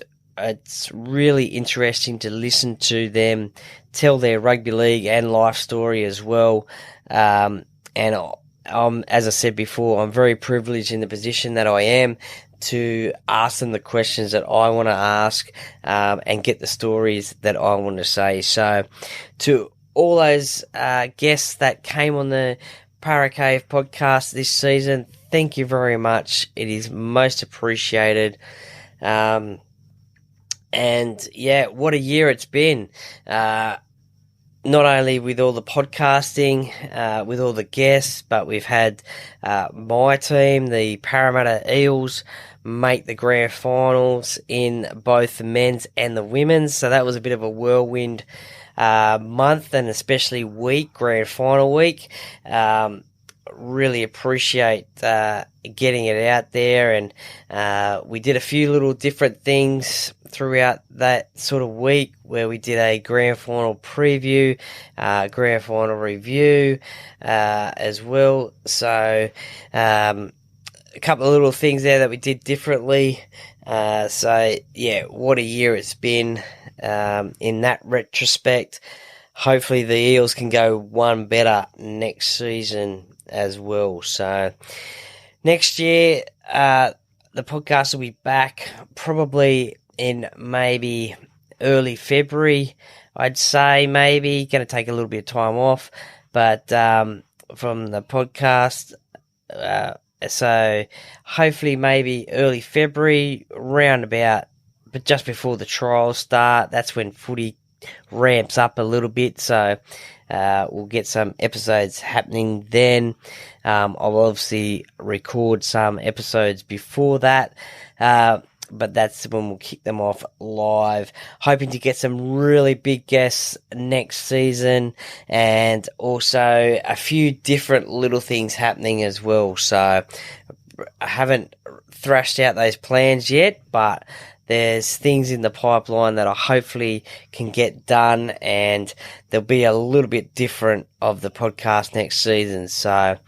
really interesting to listen to them tell their rugby league and life story as well. And as I said before, I'm very privileged in the position that I am to ask them the questions that I want to ask and get the stories that I want to say. So to all those guests that came on the Para Cave podcast this season, thank you very much. It is most appreciated. And yeah, what a year it's been. Not only with all the podcasting, with all the guests, but we've had my team, the Parramatta Eels, make the grand finals in both the men's and the women's. So that was a bit of a whirlwind month, and especially week, grand final week. Really appreciate getting it out there, and we did a few little different things throughout that sort of week, where we did a grand final preview, grand final review as well. So a couple of little things there that we did differently. So yeah, what a year it's been in that retrospect. Hopefully the Eels can go one better next season as well. So next year, the podcast will be back probably in maybe early February, I'd say. Maybe going to take a little bit of time off, but from the podcast, so hopefully maybe early February, roundabout, but just before the trials start. That's when footy ramps up a little bit, so we'll get some episodes happening then. I'll obviously record some episodes before that, but that's when we'll kick them off live. Hoping to get some really big guests next season, and also a few different little things happening as well. So I haven't thrashed out those plans yet, but there's things in the pipeline that I hopefully can get done, and there'll be a little bit different of the podcast next season. So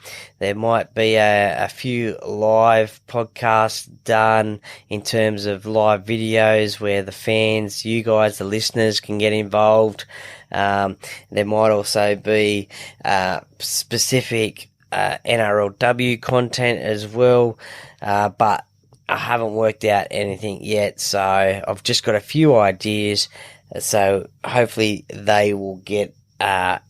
there might be a few live podcasts done in terms of live videos where the fans, you guys, the listeners, can get involved. There might also be specific NRLW content as well, but I haven't worked out anything yet, so I've just got a few ideas, so hopefully they will get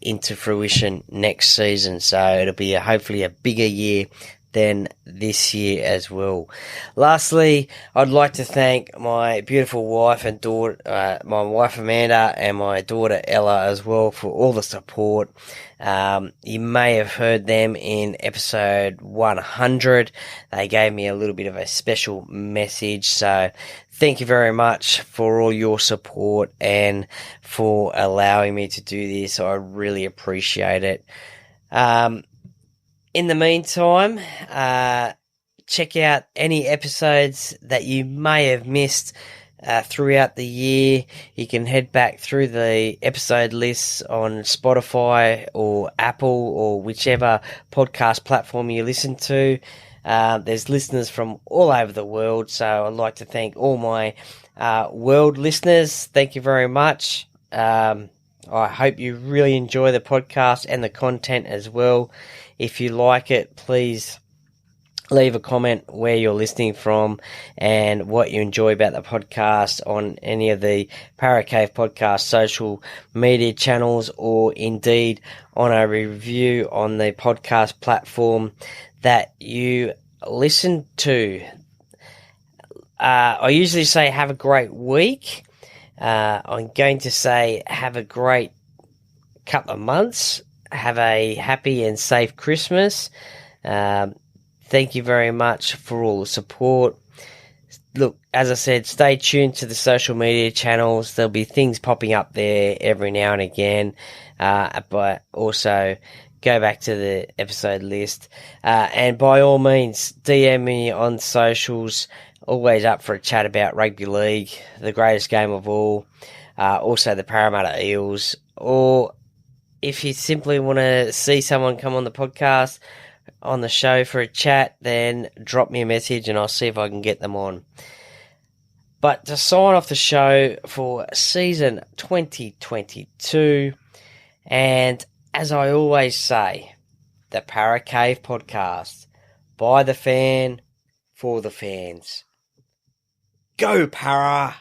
into fruition next season, so it'll be hopefully a bigger year than this year as well. Lastly, I'd like to thank my beautiful wife and daughter, my wife Amanda and my daughter Ella as well, for all the support. You may have heard them in episode 100. They gave me a little bit of a special message, so thank you very much for all your support and for allowing me to do this. I really appreciate it. In the meantime, check out any episodes that you may have missed throughout the year. You can head back through the episode lists on Spotify or Apple or whichever podcast platform you listen to. There's listeners from all over the world, so I'd like to thank all my world listeners. Thank you very much. I hope you really enjoy the podcast and the content as well. If you like it, please leave a comment where you're listening from and what you enjoy about the podcast on any of the Para Cave Podcast social media channels, or indeed on a review on the podcast platform that you listen to. I usually say have a great week. I'm going to say have a great couple of months. Have a happy and safe Christmas. Thank you very much for all the support. Look, as I said, stay tuned to the social media channels. There'll be things popping up there every now and again. But also go back to the episode list. And by all means, DM me on socials. Always up for a chat about rugby league, the greatest game of all. Also the Parramatta Eels, or if you simply want to see someone come on the podcast, on the show for a chat, then drop me a message and I'll see if I can get them on. But to sign off the show for season 2022, and as I always say, the Para Cave Podcast, by the fan, for the fans. Go Para!